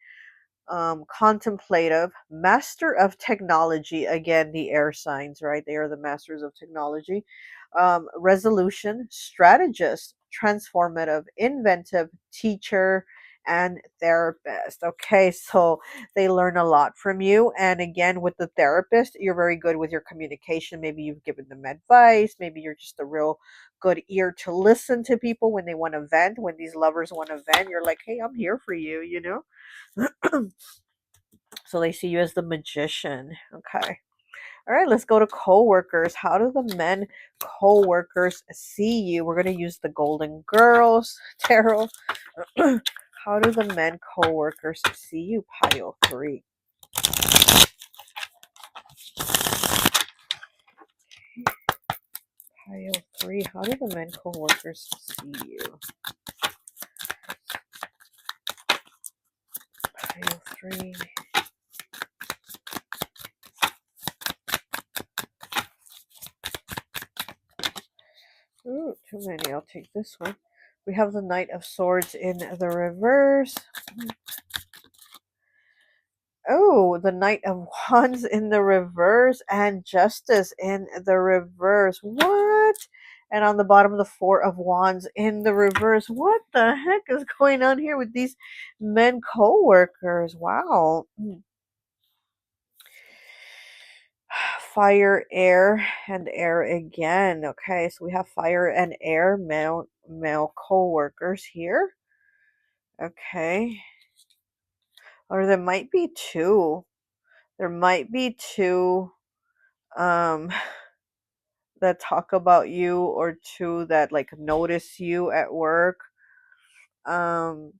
contemplative, master of technology. Again, the air signs, right? They are the masters of technology. Resolution, strategist, transformative, inventive, teacher, and therapist. Okay, so they learn a lot from you. And again, with the therapist, you're very good with your communication. Maybe you've given them advice. Maybe you're just a real good ear to listen to people when they want to vent. When these lovers want to vent, you're like, hey, I'm here for you, you know? So they see you as the magician. Okay. All right, let's go to coworkers. How do the men coworkers see you? We're going to use the Golden Girls tarot. How do the men coworkers see you? Pile 3. Pile 3. How do the men coworkers see you? Pile 3. Ooh, too many. I'll take this one. We have the Knight of Swords in the reverse. Oh, the Knight of Wands in the reverse and Justice in the reverse. What? And on the bottom, the Four of Wands in the reverse. What the heck is going on here with these men co-workers? Wow. Fire, air, and air again. Okay, so we have fire and air male co-workers here. Okay. Or there might be two. There might be two um that talk about you, or two that like notice you at work. um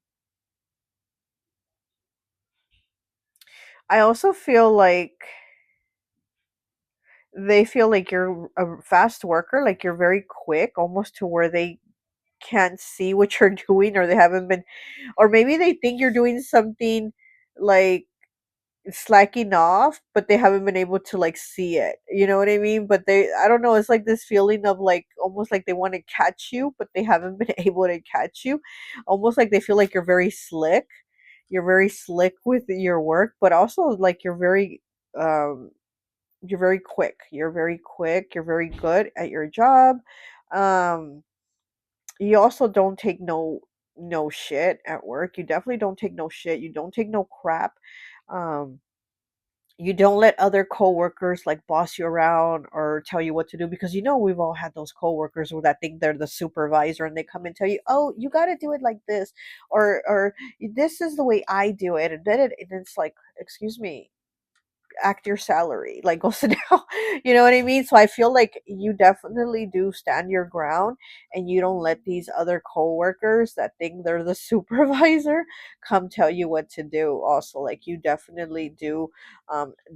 I also feel like they feel like you're a fast worker, like you're very quick, almost to where they can't see what you're doing, or they haven't been, or maybe they think you're doing something like slacking off, but they haven't been able to like see it. You know what I mean? But they, I don't know, it's like this feeling of like almost like they want to catch you, but they haven't been able to catch you. Almost like they feel like you're very slick. You're very slick with your work, but also like um you're very quick. You're very quick. You're very good at your job. Um you also don't take no shit at work. You definitely don't take no shit. You don't take no crap. Um you don't let other coworkers like boss you around or tell you what to do, because you know we've all had those coworkers who that think they're the supervisor and they come and tell you, "Oh, you got to do it like this," or "This is the way I do it," and then and it's like, "Excuse me, act your salary, like go sit down." You know what I mean? So I feel like you definitely do stand your ground, and you don't let these other coworkers that think they're the supervisor come tell you what to do. Also, like, you definitely do,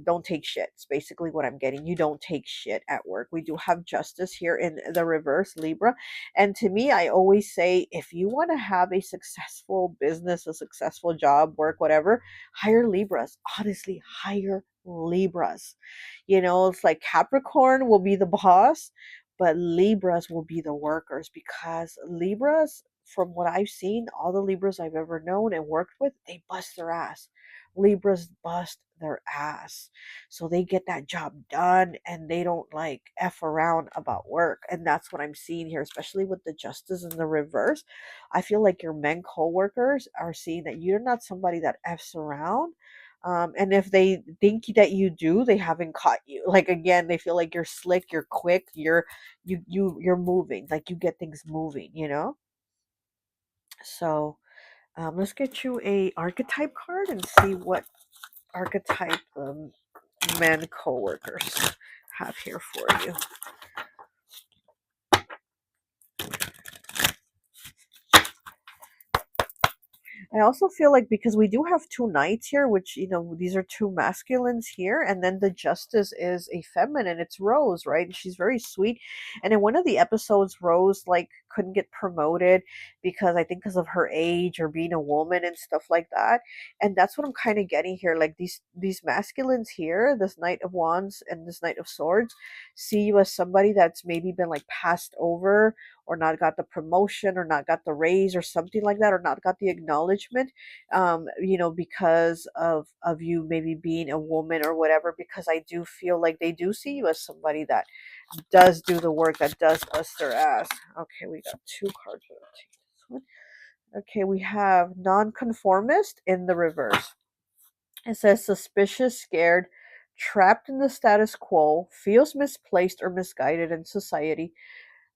don't take shit. It's basically what I'm getting. You don't take shit at work. We do have justice here in the reverse, Libra. And to me, I always say, if you want to have a successful business, a successful job, work, whatever, hire Libras. Honestly, hire Libras. You know, it's like Capricorn will be the boss, but Libras will be the workers, because Libras, from what I've seen, all the Libras I've ever known and worked with, they bust their ass. Libras bust their ass. So they get that job done, and they don't like F around about work. And that's what I'm seeing here, especially with the justice in the reverse. I feel like your men co-workers are seeing that you're not somebody that F's around. And if they think that you do, they haven't caught you. Like, again, they feel like you're slick, you're quick, you're moving, like you get things moving, you know. So let's get you a archetype card and see what archetype men co-workers have here for you. I also feel like, because we do have two knights here, which, you know, these are two masculines here, and then the justice is a feminine. It's Rose, right? She's very sweet. And in one of the episodes, Rose like couldn't get promoted because, I think, because of her age or being a woman and stuff like that. And that's what I'm kind of getting here. Like, these masculines here, this Knight of Wands and this Knight of Swords, see you as somebody that's maybe been like passed over, or not got the promotion, or not got the raise or something like that, or not got the acknowledgement, you know, because of you maybe being a woman or whatever. Because I do feel like they do see you as somebody that does do the work, that does bust their ass. Okay, we got two cards. I'll take this one. Okay, we have nonconformist in the reverse. It says suspicious, scared, trapped in the status quo, feels misplaced or misguided in society,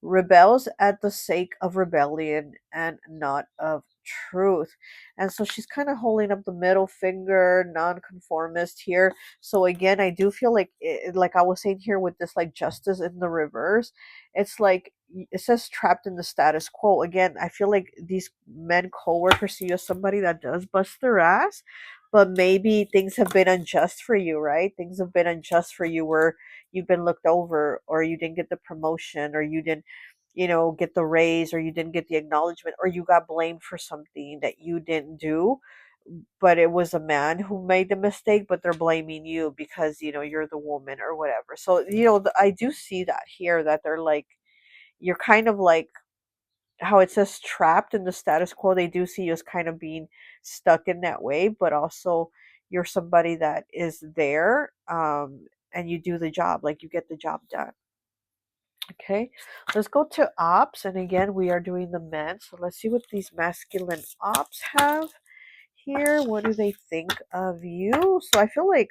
rebels at the sake of rebellion and not of truth. And so she's kind of holding up the middle finger, nonconformist here. So again, I do feel like like I was saying here with this like justice in the reverse, it's like it says trapped in the status quo. Again, I feel like these men co-workers see you as somebody that does bust their ass, but maybe things have been unjust for you, right? Things have been unjust for you, where you've been looked over, or you didn't get the promotion, or you didn't, you know, get the raise, or you didn't get the acknowledgement, or you got blamed for something that you didn't do, but it was a man who made the mistake, but they're blaming you because, you know, you're the woman or whatever. So, you know, I do see that here, that they're like, you're kind of like how it says trapped in the status quo. They do see you as kind of being stuck in that way, but also you're somebody that is there, and you do the job, like you get the job done. Okay, let's go to ops. And again, we are doing the men. So let's see what these masculine ops have here. What do they think of you? So I feel like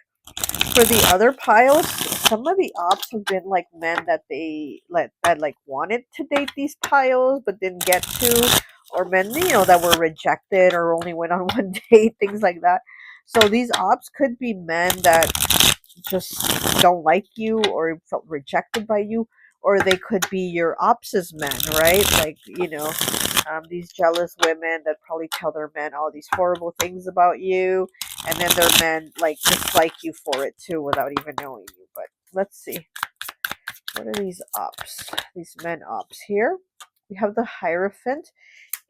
for the other piles, some of the ops have been like men that they that like wanted to date these piles but didn't get to, or men, you know, that were rejected or only went on one date, things like that. So these ops could be men that just don't like you or felt rejected by you, or they could be your opposite men, right? Like, these jealous women that probably tell their men all these horrible things about you, and then their men like dislike you for it too without even knowing you. But let's see, what are these ops, these men ops here? We have the Hierophant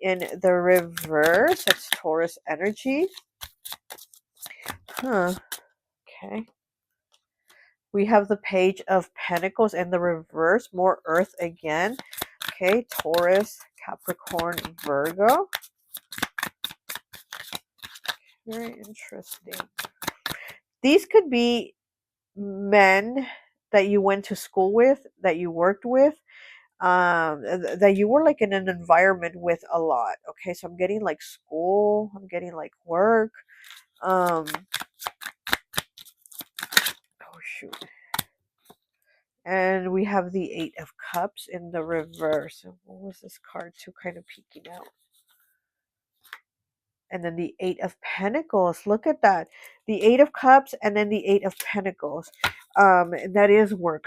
in the reverse. That's Taurus energy. Okay. We have the Page of Pentacles in the reverse. More Earth again. Okay. Taurus, Capricorn, Virgo. Very interesting. These could be men that you went to school with, that you worked with, that you were like in an environment with a lot. Okay. So I'm getting like school. I'm getting like work. Oh shoot. And we have the Eight of Cups in the reverse. What was this card too kind of peeking out? And then the Eight of Pentacles. Look at that. The Eight of Cups and then the Eight of Pentacles. That is work.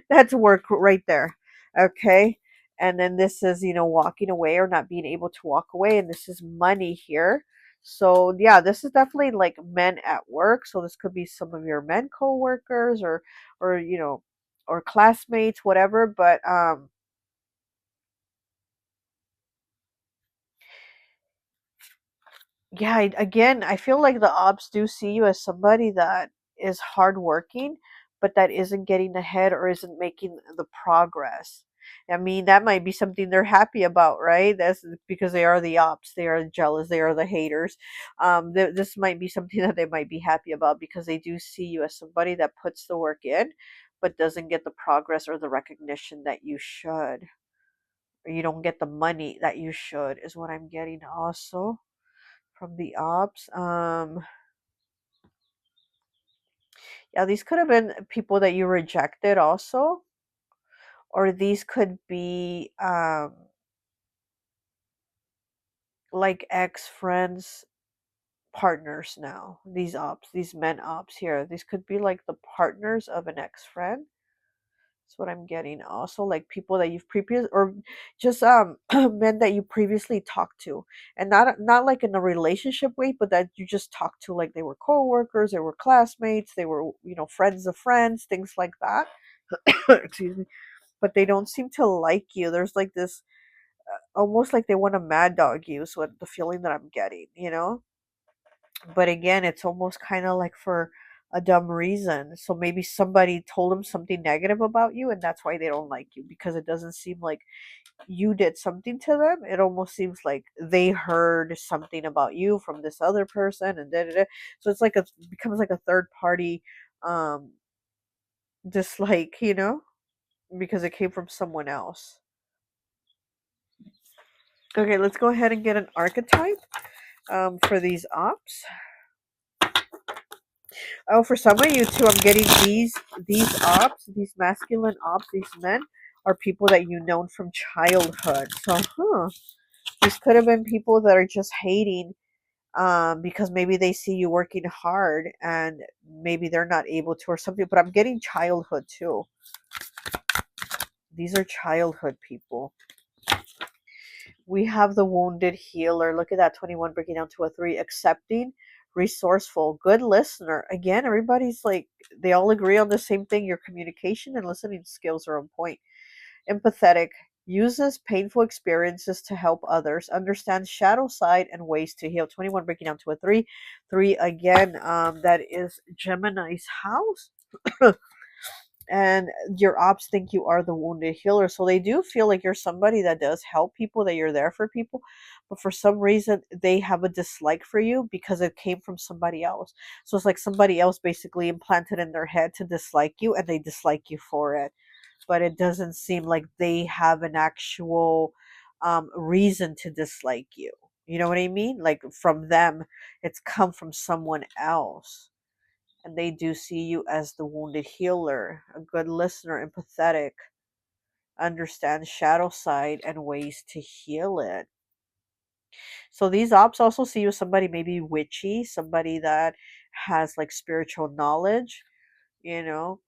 That's work right there. Okay. And then this is, walking away or not being able to walk away. And this is money here. So yeah, this is definitely like men at work. So this could be some of your men co-workers or, or classmates, whatever. But, yeah, again, I feel like the ops do see you as somebody that is hardworking, but that isn't getting ahead or isn't making the progress. I mean, that might be something they're happy about, right? That's because they are the ops, they are jealous, they are the haters. This might be something that they might be happy about because they do see you as somebody that puts the work in, but doesn't get the progress or the recognition that you should. Or you don't get the money that you should, is what I'm getting also from the ops. Yeah, these could have been people that you rejected also, or these could be like ex friends, partners now. These ops, these men ops here, these could be like the partners of an ex friend. That's what I'm getting. Also, like people that you've previous or just men that you previously talked to, and not like in a relationship way, but that you just talked to, like they were coworkers, they were classmates, they were friends of friends, things like that. Excuse me. But they don't seem to like you. There's like this almost like they want to mad dog you. So the feeling that I'm getting. But again, it's almost kind of like for a dumb reason. So maybe somebody told them something negative about you, and that's why they don't like you, because it doesn't seem like you did something to them. It almost seems like they heard something about you from this other person, and da da da. So it's like becomes like a third party um dislike, because it came from someone else. Okay, let's go ahead and get an archetype for these ops. Oh, for some of you too, I'm getting these ops, these masculine ops, these men are people that you known from childhood. So, these could have been people that are just hating because maybe they see you working hard and maybe they're not able to or something. But I'm getting childhood too. These are childhood people. We have the Wounded Healer. Look at that, 21 breaking down to a 3. Accepting, resourceful, good listener. Again, everybody's like, they all agree on the same thing. Your communication and listening skills are on point. Empathetic, uses painful experiences to help others. Understands shadow side and ways to heal. 21 breaking down to a 3. 3 again, that is Gemini's house. And your ops think you are the wounded healer, so they do feel like you're somebody that does help people, that you're there for people, but for some reason they have a dislike for you because it came from somebody else. So it's like somebody else basically implanted in their head to dislike you, and they dislike you for it, but it doesn't seem like they have an actual reason to dislike you. You know what I mean? Like from them, it's come from someone else, and they do see you as the wounded healer, a good listener, empathetic, understands shadow side and ways to heal it. So these ops also see you as somebody maybe witchy, somebody that has like spiritual knowledge, you know,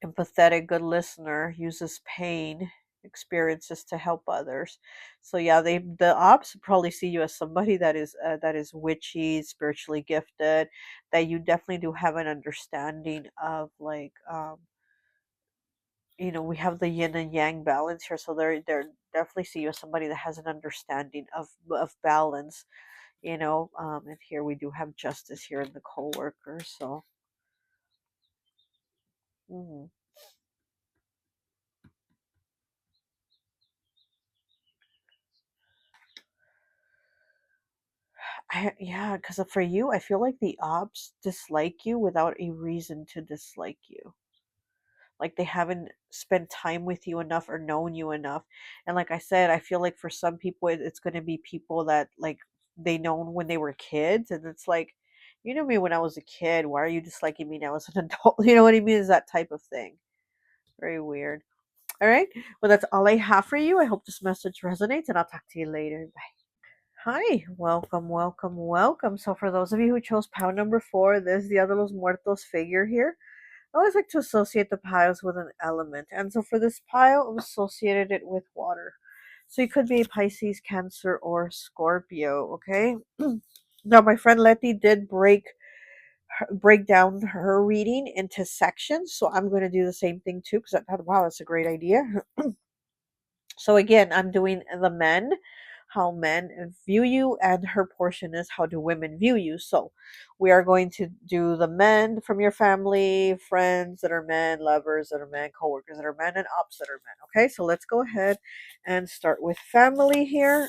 empathetic, good listener, uses pain experiences to help others. So yeah, the ops probably see you as somebody that is witchy, spiritually gifted, that you definitely do have an understanding of, like, we have the yin and yang balance here, so they're definitely see you as somebody that has an understanding of balance, and here we do have justice here in the co-worker. So mhm. Yeah, because for you, I feel like the ops dislike you without a reason to dislike you. Like they haven't spent time with you enough or known you enough. And like I said, I feel like for some people, it's going to be people that, like, they known when they were kids. And it's like, you know me when I was a kid. Why are you disliking me now as an adult? You know what I mean? Is that type of thing. Very weird. All right. Well, that's all I have for you. I hope this message resonates, and I'll talk to you later. Hi, welcome, welcome, welcome. So, for those of you who chose pile number 4, this is the Other Los Muertos figure here. I always like to associate the piles with an element. And so, for this pile, I've associated it with water. So, you could be Pisces, Cancer, or Scorpio, okay? Now, my friend Letty did break down her reading into sections. So, I'm going to do the same thing too, because I thought, wow, that's a great idea. So again, I'm doing the men, how men view you, and her portion is how do women view you. So we are going to do the men from your family, friends that are men, lovers that are men, coworkers that are men, and ops that are men. Okay, so let's go ahead and start with family here.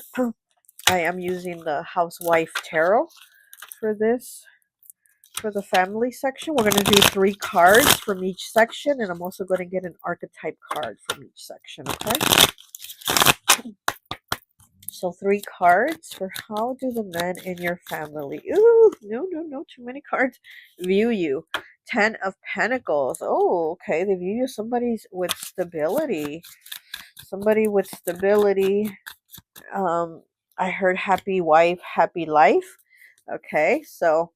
I am using the Housewife Tarot for this. For the family section, we're going to do 3 cards from each section, and I'm also going to get an archetype card from each section, okay? So 3 cards for how do the men in your family, ooh, no, no, no, too many cards, view you. 10 of Pentacles. Oh, okay. They view you as somebody with stability. Somebody with stability. Um, I heard happy wife, happy life. Okay, so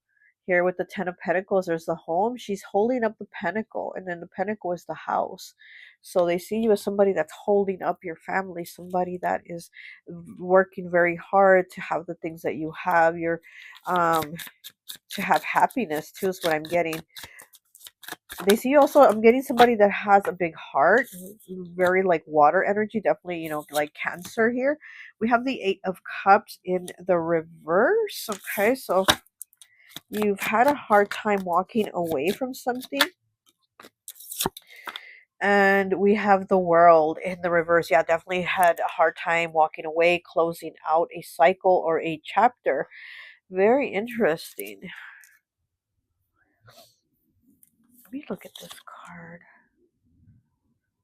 here with the 10 of Pentacles, there's the home. She's holding up the pentacle, and then the pentacle is the house. So they see you as somebody that's holding up your family, somebody that is working very hard to have the things that you have. You're to have happiness too is what I'm getting. They see you also, I'm getting somebody that has a big heart, very like water energy, definitely, like Cancer here. We have the 8 of Cups in the reverse. Okay, so you've had a hard time walking away from something. And we have the World in the reverse. Yeah, definitely had a hard time walking away, closing out a cycle or a chapter. Very interesting. Let me look at this card.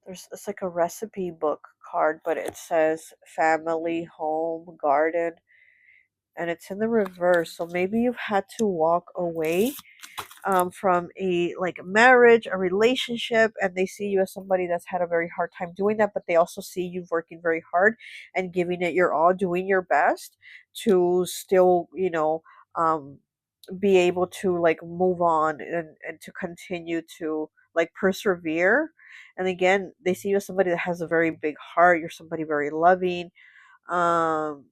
It's like a recipe book card, but it says family, home, garden, and it's in the reverse. So maybe you've had to walk away from a like marriage, a relationship, and they see you as somebody that's had a very hard time doing that, but they also see you working very hard and giving it your all, doing your best to still, be able to like move on and to continue to like persevere. And again, they see you as somebody that has a very big heart. You're somebody very loving. Um,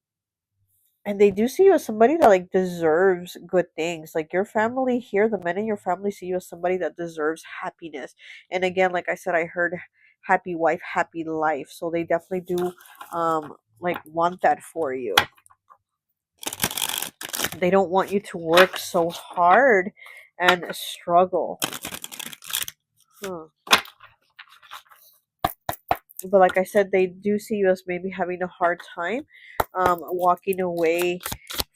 and they do see you as somebody that like deserves good things. Like your family here, the men in your family see you as somebody that deserves happiness. And again, like I said, I heard happy wife, happy life. So they definitely do like want that for you. They don't want you to work so hard and struggle. Huh. But like I said, they do see you as maybe having a hard time walking away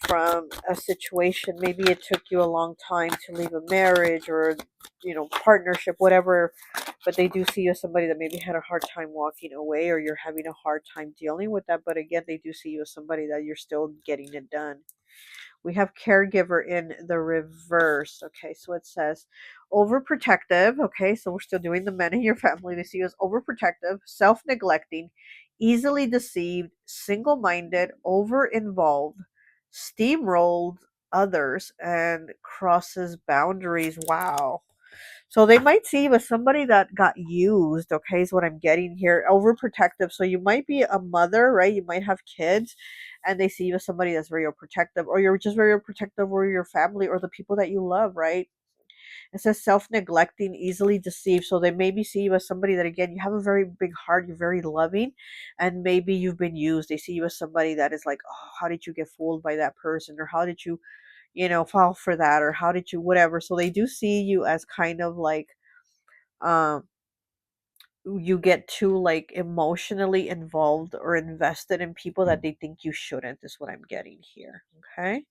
from a situation. Maybe it took you a long time to leave a marriage or partnership, whatever, but they do see you as somebody that maybe had a hard time walking away, or you're having a hard time dealing with that. But again, they do see you as somebody that you're still getting it done. We have caregiver in the reverse. Okay, so it says overprotective. Okay, so we're still doing the men in your family. They see you as overprotective, self-neglecting, easily deceived, single-minded, over-involved, steamrolled others, and crosses boundaries. Wow. So they might see you as somebody that got used, okay, is what I'm getting here. Overprotective. So you might be a mother, right? You might have kids, and they see you as somebody that's very protective, or you're just very protective over your family or the people that you love, right? It says self-neglecting, easily deceived. So they maybe see you as somebody that, again, you have a very big heart, you're very loving, and maybe you've been used. They see you as somebody that is like, oh, how did you get fooled by that person? Or how did you, fall for that? Or how did you, whatever. So they do see you as kind of like, um, you get too like emotionally involved or invested in people that they think you shouldn't, is what I'm getting here. Okay.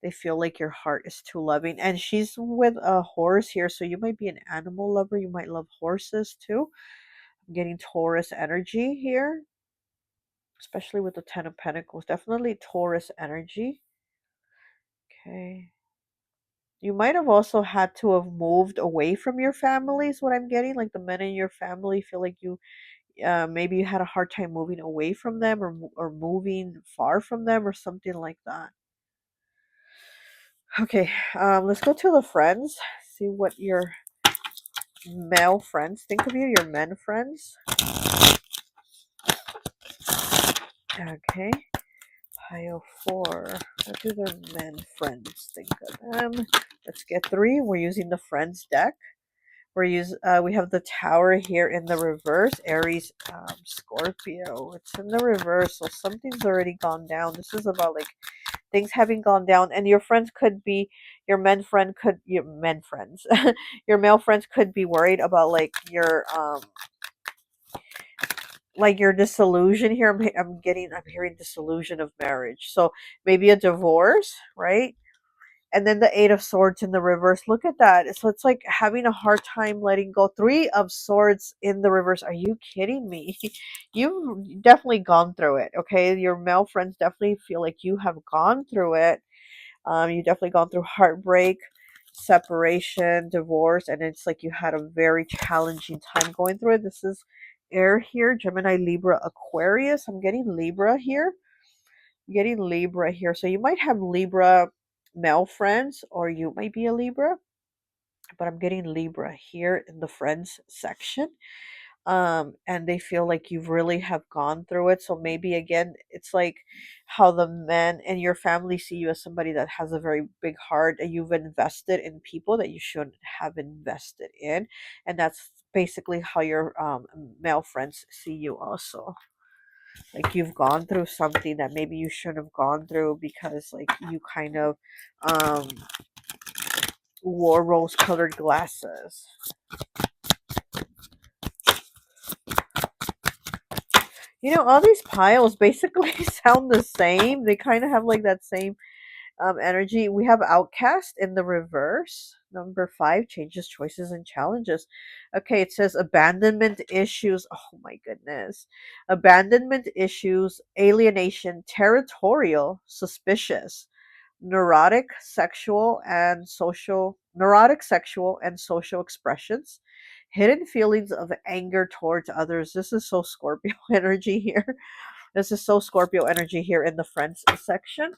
They feel like your heart is too loving. And she's with a horse here, so you might be an animal lover. You might love horses too. I'm getting Taurus energy here, especially with the Ten of Pentacles. Definitely Taurus energy. Okay. You might have also had to have moved away from your family, is what I'm getting. Like the men in your family feel like you, maybe you had a hard time moving away from them, or moving far from them, or something like that. Okay, let's go to the friends. See what your male friends think of you, your men friends. Okay, pile 4. What do their men friends think of them? Let's get 3. We're using the friends deck. We have the Tower here in the reverse. Aries, Scorpio. It's in the reverse, so something's already gone down. This is about like things having gone down, and your friends could be, your men friends, your male friends could be worried about like your disillusion here. I'm hearing disillusion of marriage. So maybe a divorce, right? And then the 8 of Swords in the reverse. Look at that. So it's like having a hard time letting go. 3 of Swords in the reverse. Are you kidding me? You've definitely gone through it, okay? Your male friends definitely feel like you have gone through it. You definitely gone through heartbreak, separation, divorce, and it's like you had a very challenging time going through it. This is air here, Gemini, Libra, Aquarius. I'm getting Libra here. I'm getting Libra here. So you might have Libra male friends, or you might be a Libra, but I'm getting Libra here in the friends section. And they feel like you really have gone through it. So maybe again, it's like how the men in your family see you as somebody that has a very big heart, and you've invested in people that you shouldn't have invested in. And that's basically how your male friends see you also. Like you've gone through something that maybe you shouldn't have gone through, because like you kind of um wore rose colored glasses. All these piles basically sound the same. They kind of have like that same energy. We have Outcast in the reverse. Number 5, changes, choices, and challenges. Okay, it says abandonment issues. Oh my goodness. Abandonment issues, alienation, territorial, suspicious, neurotic sexual and social expressions, hidden feelings of anger towards others. This is so Scorpio energy here. This is so Scorpio energy here in the friends section.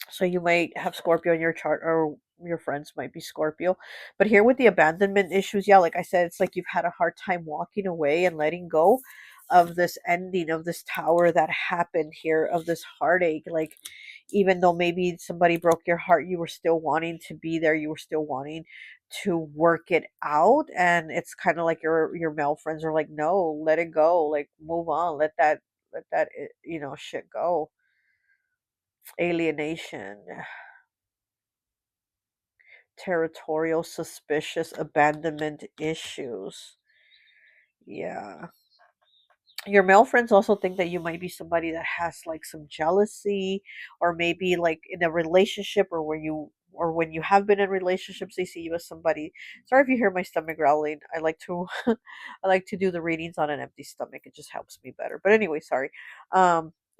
So you might have Scorpio in your chart, or your friends might be Scorpio. But here with the abandonment issues, yeah, like I said, it's like you've had a hard time walking away and letting go of this ending of this tower that happened here, of this heartache. Like, even though maybe somebody broke your heart, you were still wanting to be there. You were still wanting to work it out. And it's kind of like your male friends are like, no, let it go. Like, move on. Let that shit go. Alienation, territorial, suspicious, abandonment issues. Yeah. Your male friends also think that you might be somebody that has like some jealousy, or maybe like in a relationship, or when you have been in relationships, they see you as somebody. Sorry if you hear my stomach growling. I like to I like to do the readings on an empty stomach. It just helps me better. But anyway, sorry.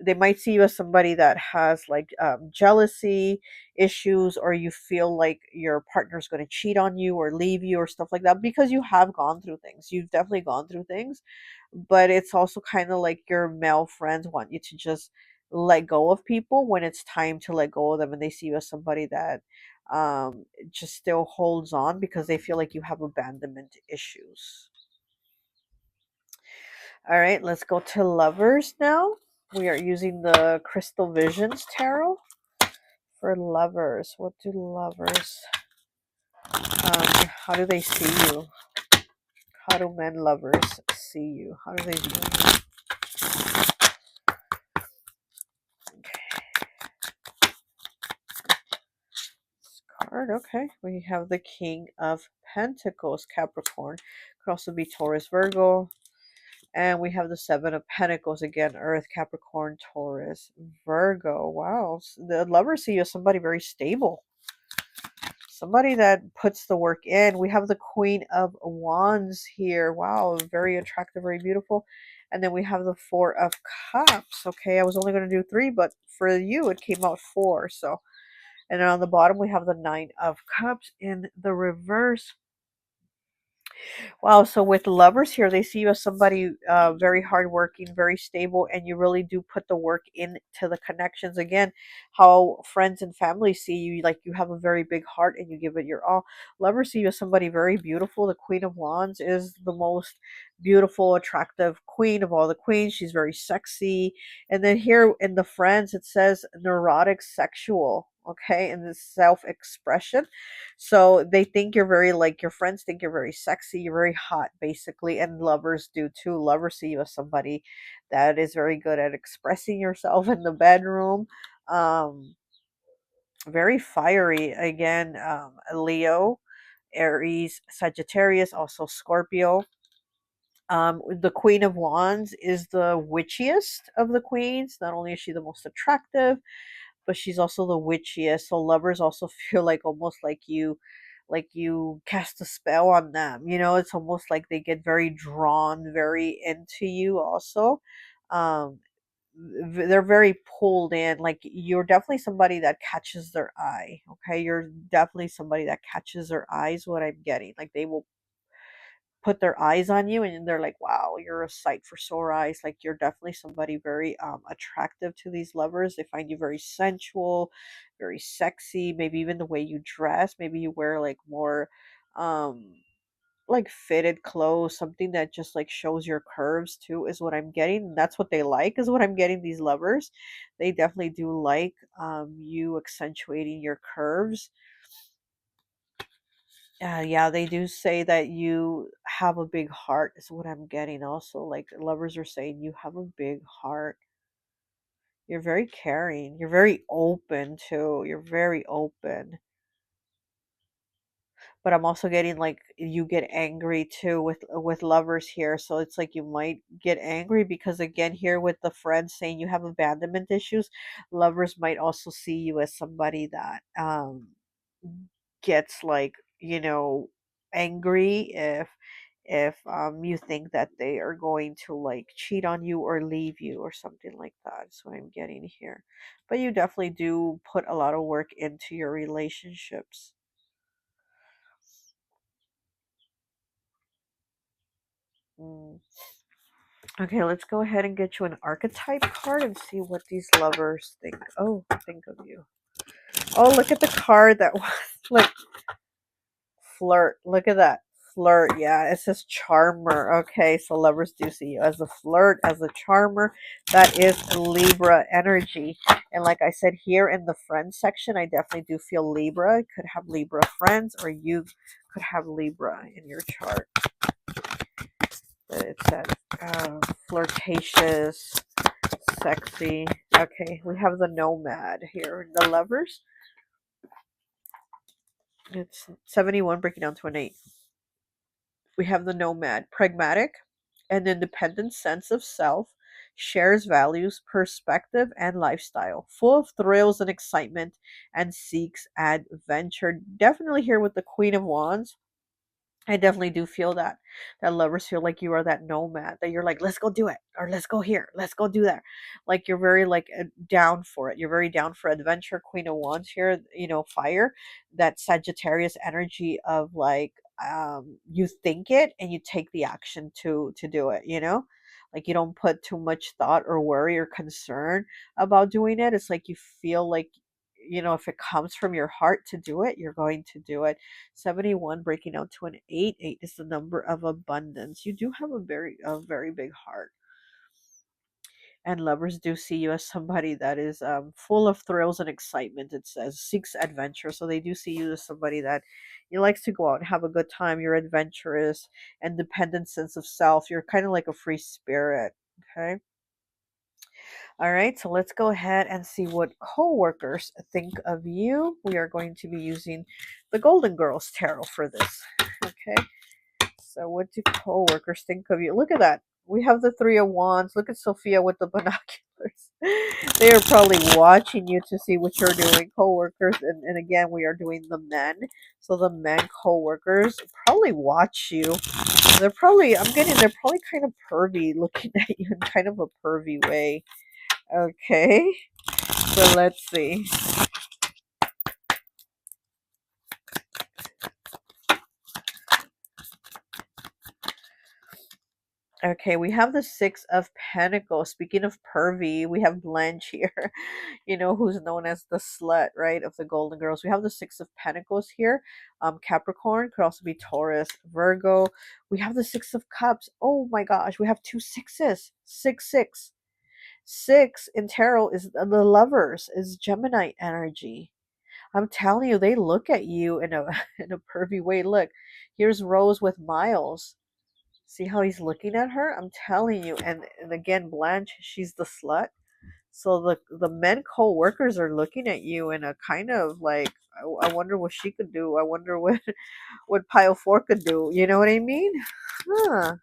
They might see you as somebody that has like jealousy issues, or you feel like your partner's going to cheat on you or leave you or stuff like that, because you have gone through things. You've definitely gone through things. But it's also kind of like your male friends want you to just let go of people when it's time to let go of them, and they see you as somebody that it just still holds on because they feel like you have abandonment issues. All right, let's go to lovers now. We are using the Crystal Visions Tarot for lovers. What do lovers, how do they see you? How do men lovers see you? How do they view you? Card. Okay, we have the King of Pentacles, Capricorn. Could also be Taurus, Virgo. And we have the Seven of Pentacles again, Earth, Capricorn, Taurus, Virgo. Wow, the lovers see you as somebody very stable. Somebody that puts the work in. We have the Queen of Wands here. Wow, very attractive, very beautiful. And then we have the Four of Cups. Okay, I was only going to do 3, but for you, it came out 4. So, and then on the bottom, we have the Nine of Cups in the reverse. Wow, so with lovers here, they see you as somebody very hardworking, very stable, and you really do put the work into the connections. Again, how friends and family see you, like you have a very big heart and you give it your all. Lovers see you as somebody very beautiful. The Queen of Wands is the most beautiful, attractive queen of all the queens. She's very sexy. And then here in the friends, it says neurotic sexual, okay, and the self-expression. So they think you're very, like, your friends think you're very sexy, you're very hot, basically, and lovers do too. Lovers see you as somebody that is very good at expressing yourself in the bedroom. Um, Very fiery. Again, Leo, Aries, Sagittarius, also Scorpio. The Queen of Wands is the witchiest of the queens. Not only is she the most attractive, but she's also the witchiest. So lovers also feel like almost like you cast a spell on them. You know, it's almost like they get very drawn, very into you also. Um, they're very pulled in. Like you're definitely somebody that catches their eye. Okay, you're definitely somebody that catches their eyes. What I'm getting, like they will put their eyes on you and they're like, wow, you're a sight for sore eyes. Like you're definitely somebody very attractive to these lovers. They find you very sensual, very sexy. Maybe even the way you dress, maybe you wear like more um like fitted clothes, something that just like shows your curves too, is what I'm getting. That's what they like, is what I'm getting. These lovers, they definitely do like you accentuating your curves. Yeah, they do say that you have a big heart, is what I'm getting also. Like lovers are saying you have a big heart. You're very caring. You're very open too. You're very open. But I'm also getting like you get angry too with lovers here. So it's like you might get angry because again here with the friends saying you have abandonment issues, lovers might also see you as somebody that gets like, you know, angry if you think that they are going to like cheat on you or leave you or something like that. That's what I'm getting here. But you definitely do put a lot of work into your relationships. Mm. Okay, let's go ahead and get you an archetype card and see what these lovers think. Oh, think of you. Oh, look at the card that was like flirt. Look at that. Flirt. Yeah, it says charmer. Okay, so lovers do see you as a flirt, as a charmer. That is Libra energy. And like I said, here in the friends section, I definitely do feel Libra. Could have Libra friends, or you could have Libra in your chart. But it says flirtatious, sexy. Okay, we have the nomad here. The lovers. It's 71 breaking down to an 8. We have the nomad, pragmatic, an independent sense of self, shares values, perspective, and lifestyle, full of thrills and excitement, and seeks adventure. Definitely here with the Queen of Wands. I definitely do feel that lovers feel like you are that nomad, that you're like, let's go do it, or let's go here, let's go do that. Like you're very like down for it. You're very down for adventure. Queen of Wands here, you know, fire, that Sagittarius energy of like you think it and you take the action to do it, you know? Like you don't put too much thought or worry or concern about doing it. It's like you feel like you know, if it comes from your heart to do it, you're going to do it. 71 breaking out to an 8. 8 is the number of abundance. You do have a very big heart. And lovers do see you as somebody that is full of thrills and excitement. It says seeks adventure, so they do see you as somebody that you likes to go out and have a good time. You're adventurous, independent sense of self. You're kind of like a free spirit. Okay. All right, so let's go ahead and see what coworkers think of you. We are going to be using the Golden Girls Tarot for this. Okay. So what do coworkers think of you? Look at that. We have the Three of Wands. Look at Sophia with the binoculars. They are probably watching you to see what you're doing, coworkers. And again, we are doing the men. So the men coworkers probably watch you. They're probably, they're probably kind of pervy, looking at you in kind of a pervy way. Okay. So let's see. Okay, we have the Six of Pentacles. Speaking of pervy, we have Blanche here, you know, who's known as the slut, right, of the Golden Girls. We have the Six of Pentacles here. Capricorn, could also be Taurus, Virgo. We have the Six of Cups. Oh my gosh, we have two sixes. 6, 6. 6 in tarot is the lovers, is Gemini energy. I'm telling you, they look at you in a in a pervy way. Look, here's Rose with Miles. See how he's looking at her? I'm telling you. And again, Blanche, she's the slut. So the men co-workers are looking at you in a kind of like, I wonder what she could do. I wonder what what pile 4 could do. You know what I mean? Huh.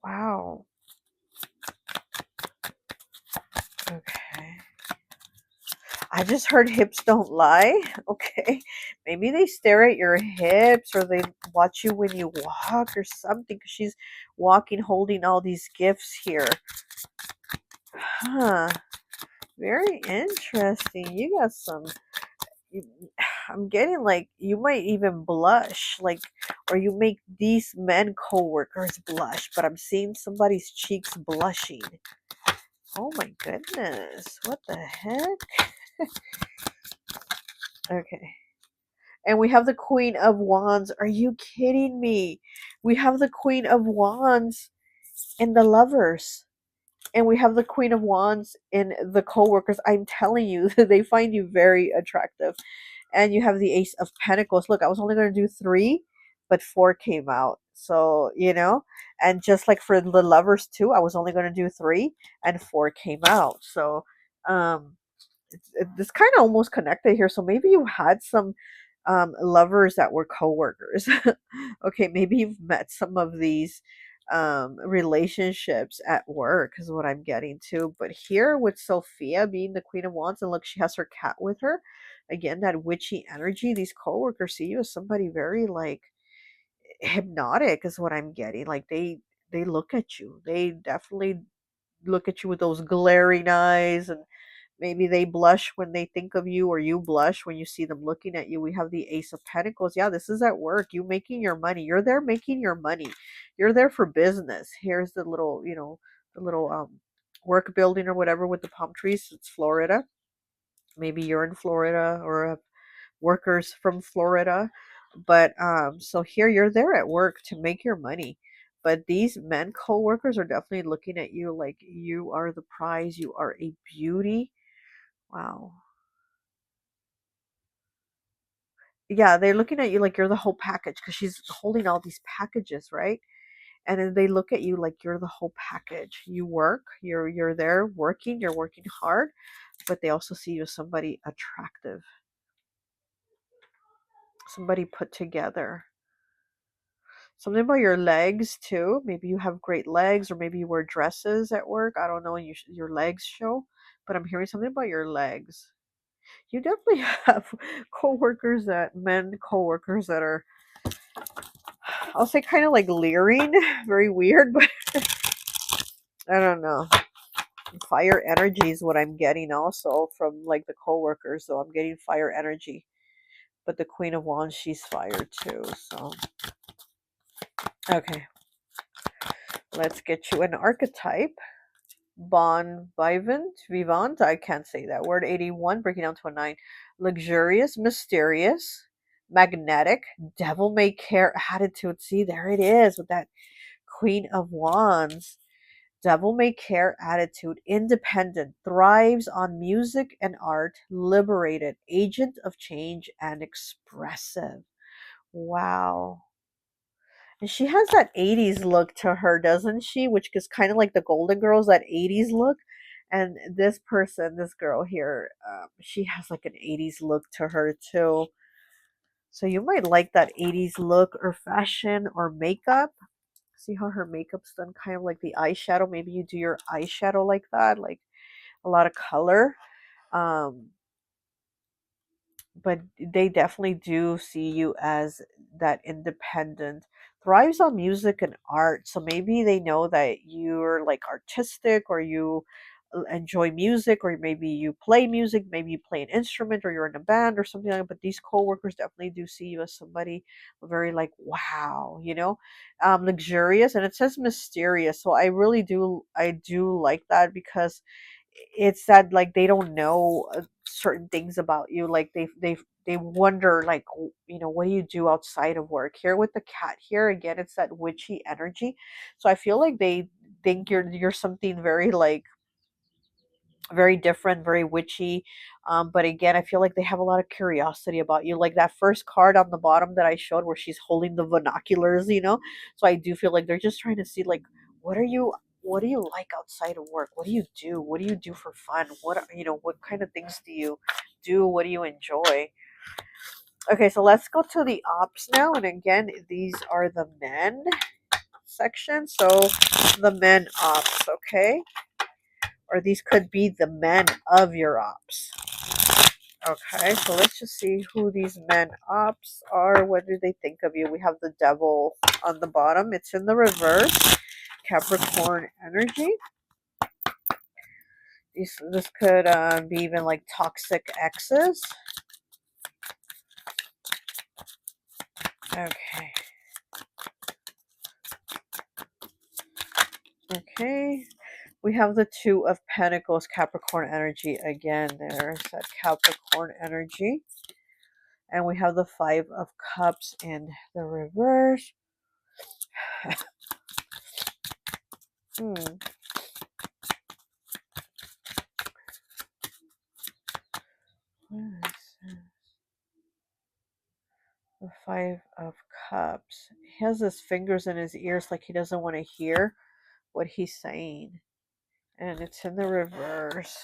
Wow. Okay. I just heard hips don't lie. Okay. Maybe they stare at your hips or they watch you when you walk or something, because she's walking holding all these gifts here. Huh. Very interesting. You got some. You, I'm getting like you might even blush, like, or you make these men co-workers blush. But I'm seeing somebody's cheeks blushing. Oh my goodness! What the heck? Okay. And we have the Queen of Wands. Are you kidding me? We have the Queen of Wands in the lovers. And we have the Queen of Wands in the co-workers. I'm telling you, they find you very attractive. And you have the Ace of Pentacles. Look, I was only going to do 3, but 4 came out. So, you know, and just like for the lovers too, I was only going to do 3 and 4 came out. So, it's kind of almost connected here. So maybe you had some lovers that were coworkers. Okay, maybe you've met some of these relationships at work is what I'm getting to. But here with Sophia being the Queen of Wands, and look, she has her cat with her. Again, that witchy energy. These coworkers see you as somebody very like hypnotic is what I'm getting. Like they look at you. They definitely look at you with those glaring eyes, and maybe they blush when they think of you, or you blush when you see them looking at you. We have the Ace of Pentacles. Yeah, this is at work. You making your money. You're there making your money. You're there for business. Here's the little, you know, the little work building or whatever with the palm trees. It's Florida. Maybe you're in Florida or workers from Florida. But so here you're there at work to make your money. But these men co-workers are definitely looking at you like you are the prize. You are a beauty. Wow. Yeah, they're looking at you like you're the whole package, because she's holding all these packages, right? And then they look at you like you're the whole package. You work, you're there working, you're working hard, but they also see you as somebody attractive, somebody put together. Something about your legs too. Maybe you have great legs, or maybe you wear dresses at work. I don't know. Your legs show, but I'm hearing something about your legs. You definitely have coworkers men coworkers that are, I'll say, kind of like leering. Very weird, but I don't know. Fire energy is what I'm getting also from like the coworkers. So I'm getting fire energy. But the Queen of Wands, she's fire too. So okay. Let's get you an archetype. vivant. I can't say that word. 81, breaking down to a 9. Luxurious, mysterious, magnetic, devil may care attitude. See, there it is with that Queen of Wands. Devil may care attitude, independent, thrives on music and art, liberated, agent of change, and expressive. Wow. And she has that 80s look to her, doesn't she? Which is kind of like the Golden Girls, that 80s look. And this person, this girl here, she has like an 80s look to her too. So you might like that 80s look or fashion or makeup. See how her makeup's done kind of like the eyeshadow. Maybe you do your eyeshadow like that, like a lot of color. Um, but they definitely do see you as that independent, thrives on music and art. So maybe they know that you're like artistic, or you enjoy music, or maybe you play music, maybe you play an instrument, or you're in a band or something like that. But these coworkers definitely do see you as somebody very like, wow, luxurious, and it says mysterious. So I do like that, because it's that like they don't know certain things about you, like they wonder like, what do you do outside of work? Here with the cat here again, it's that witchy energy. So I feel like they think you're something very like very different, very witchy. But again, I feel like they have a lot of curiosity about you. Like that first card on the bottom that I showed, where she's holding the binoculars. So I do feel like they're just trying to see, like, what are you, what do you like outside of work? What do you do? What do you do for fun? What kind of things do you do? What do you enjoy? Okay, so let's go to the ops now. And again, these are the men section. So the men ops, okay? Or these could be the men of your ops. Okay, so let's just see who these men ops are. What do they think of you? We have the devil on the bottom. It's in the reverse. Capricorn energy. This could be even like toxic exes. Okay. Okay. We have the Two of Pentacles, Capricorn energy again. There's that Capricorn energy. And we have the Five of Cups in the reverse. Hmm. What is this? The Five of Cups. He has his fingers in his ears like he doesn't want to hear what he's saying. And it's in the reverse.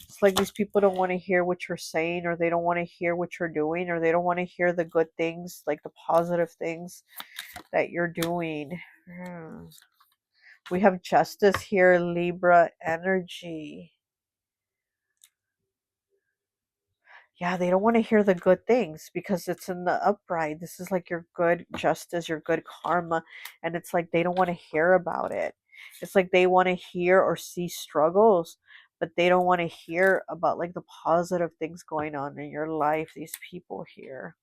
It's like these people don't want to hear what you're saying, or they don't want to hear what you're doing, or they don't want to hear the good things, like the positive things that you're doing. We have Justice here, Libra energy. Yeah, they don't want to hear the good things because it's in the upright. This is like your good justice, your good karma. And it's like they don't want to hear about it. It's like they want to hear or see struggles, but they don't want to hear about like the positive things going on in your life. These people here,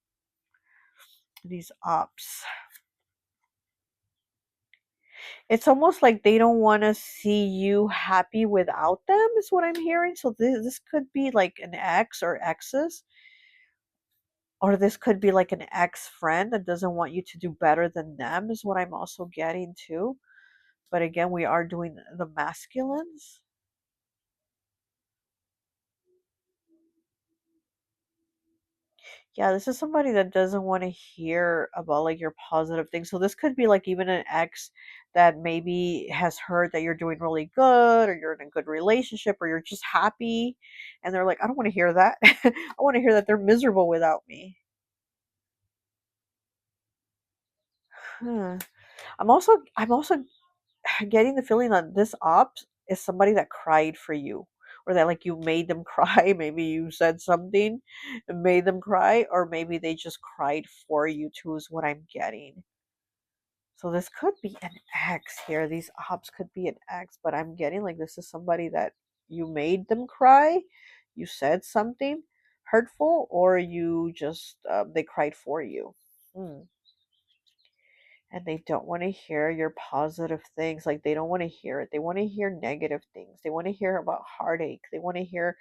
these ops. It's almost like they don't want to see you happy without them, is what I'm hearing. So this could be like an ex or exes, or this could be like an ex friend that doesn't want you to do better than them, is what I'm also getting too. But again, we are doing the masculines. Yeah, this is somebody that doesn't want to hear about like your positive things. So this could be like even an ex that maybe has heard that you're doing really good, or you're in a good relationship, or you're just happy, and they're like, I don't want to hear that. I want to hear that they're miserable without me. Huh. I'm also getting the feeling that this op is somebody that cried for you, or that like you made them cry. Maybe you said something and made them cry, or maybe they just cried for you too, is what I'm getting. So this could be an ex here. These ops could be an ex, but I'm getting like this is somebody that you made them cry, you said something hurtful, or you just they cried for you. Hmm. and they don't want to hear your positive things. Like, they don't want to hear it. They want to hear negative things. They want to hear about heartache. They want to hear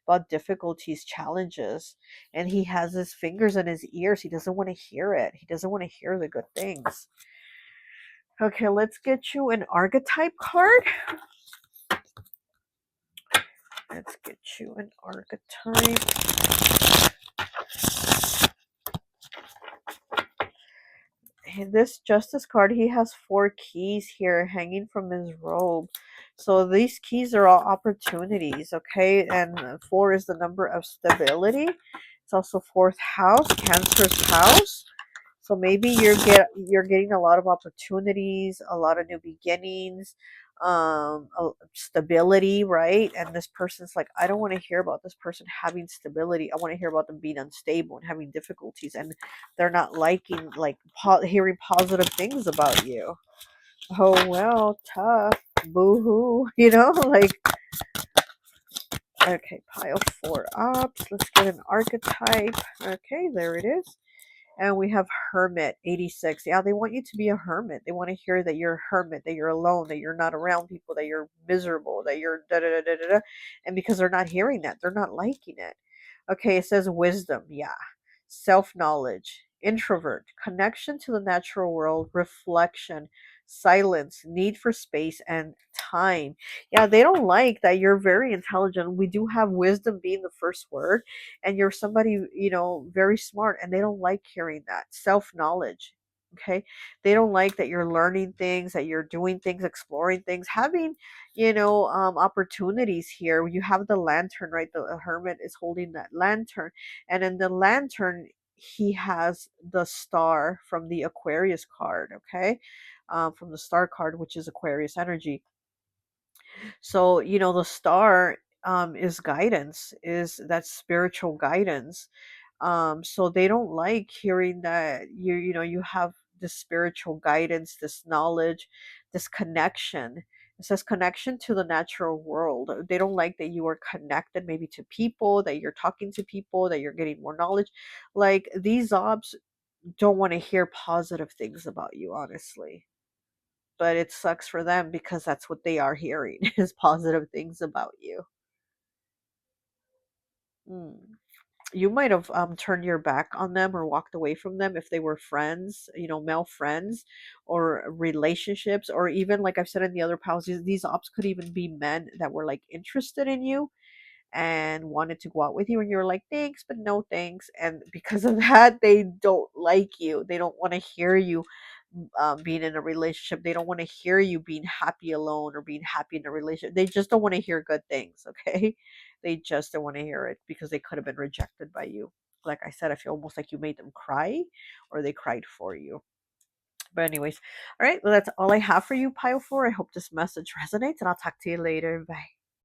about difficulties, challenges. And he has his fingers in his ears. He doesn't want to hear it. He doesn't want to hear the good things. Okay, let's get you an archetype card. Let's get you an archetype. And this Justice card, he has 4 keys here hanging from his robe. So these keys are all opportunities, okay? And 4 is the number of stability. It's also 4th house, Cancer's house. So maybe you're getting a lot of opportunities, a lot of new beginnings, stability, right? And this person's like, I don't want to hear about this person having stability. I want to hear about them being unstable and having difficulties, and they're not liking hearing positive things about you. Oh well, tough, boo-hoo, like. Okay, pile 4 up. Let's get an archetype. Okay, there it is. And we have Hermit 86. Yeah, they want you to be a hermit. They want to hear that you're a hermit, that you're alone, that you're not around people, that you're miserable, that you're da da da da da. And because they're not hearing that, they're not liking it. Okay, it says wisdom. Yeah. Self-knowledge, introvert, connection to the natural world, reflection, silence, need for space, and time. Yeah, they don't like that you're very intelligent. We do have wisdom being the first word, and you're somebody, very smart, and they don't like hearing that. Self-knowledge. Okay, they don't like that you're learning things, that you're doing things, exploring things, having opportunities here. You have the lantern, right? The hermit is holding that lantern, and in the lantern he has the star from the Aquarius card. Okay, from the star card, which is Aquarius energy. So the star is guidance, is that spiritual guidance. So they don't like hearing that you have this spiritual guidance, this knowledge, this connection. It says connection to the natural world. They don't like that you are connected maybe to people, that you're talking to people, that you're getting more knowledge. Like, these obs don't want to hear positive things about you, honestly. But it sucks for them because that's what they are hearing is positive things about you. Mm. You might have turned your back on them or walked away from them if they were friends, male friends, or relationships, or even, like I've said in the other pauses, these ops could even be men that were like interested in you and wanted to go out with you, and you're like, thanks but no thanks. And because of that, they don't like you. They don't want to hear you being in a relationship. They don't want to hear you being happy alone or being happy in a relationship. They just don't want to hear good things. Okay, they just don't want to hear it because they could have been rejected by you. Like I said, I feel almost like you made them cry, or they cried for you. But anyways, all right, well, that's all I have for you, pile 4. I hope this message resonates, and I'll talk to you later. Bye.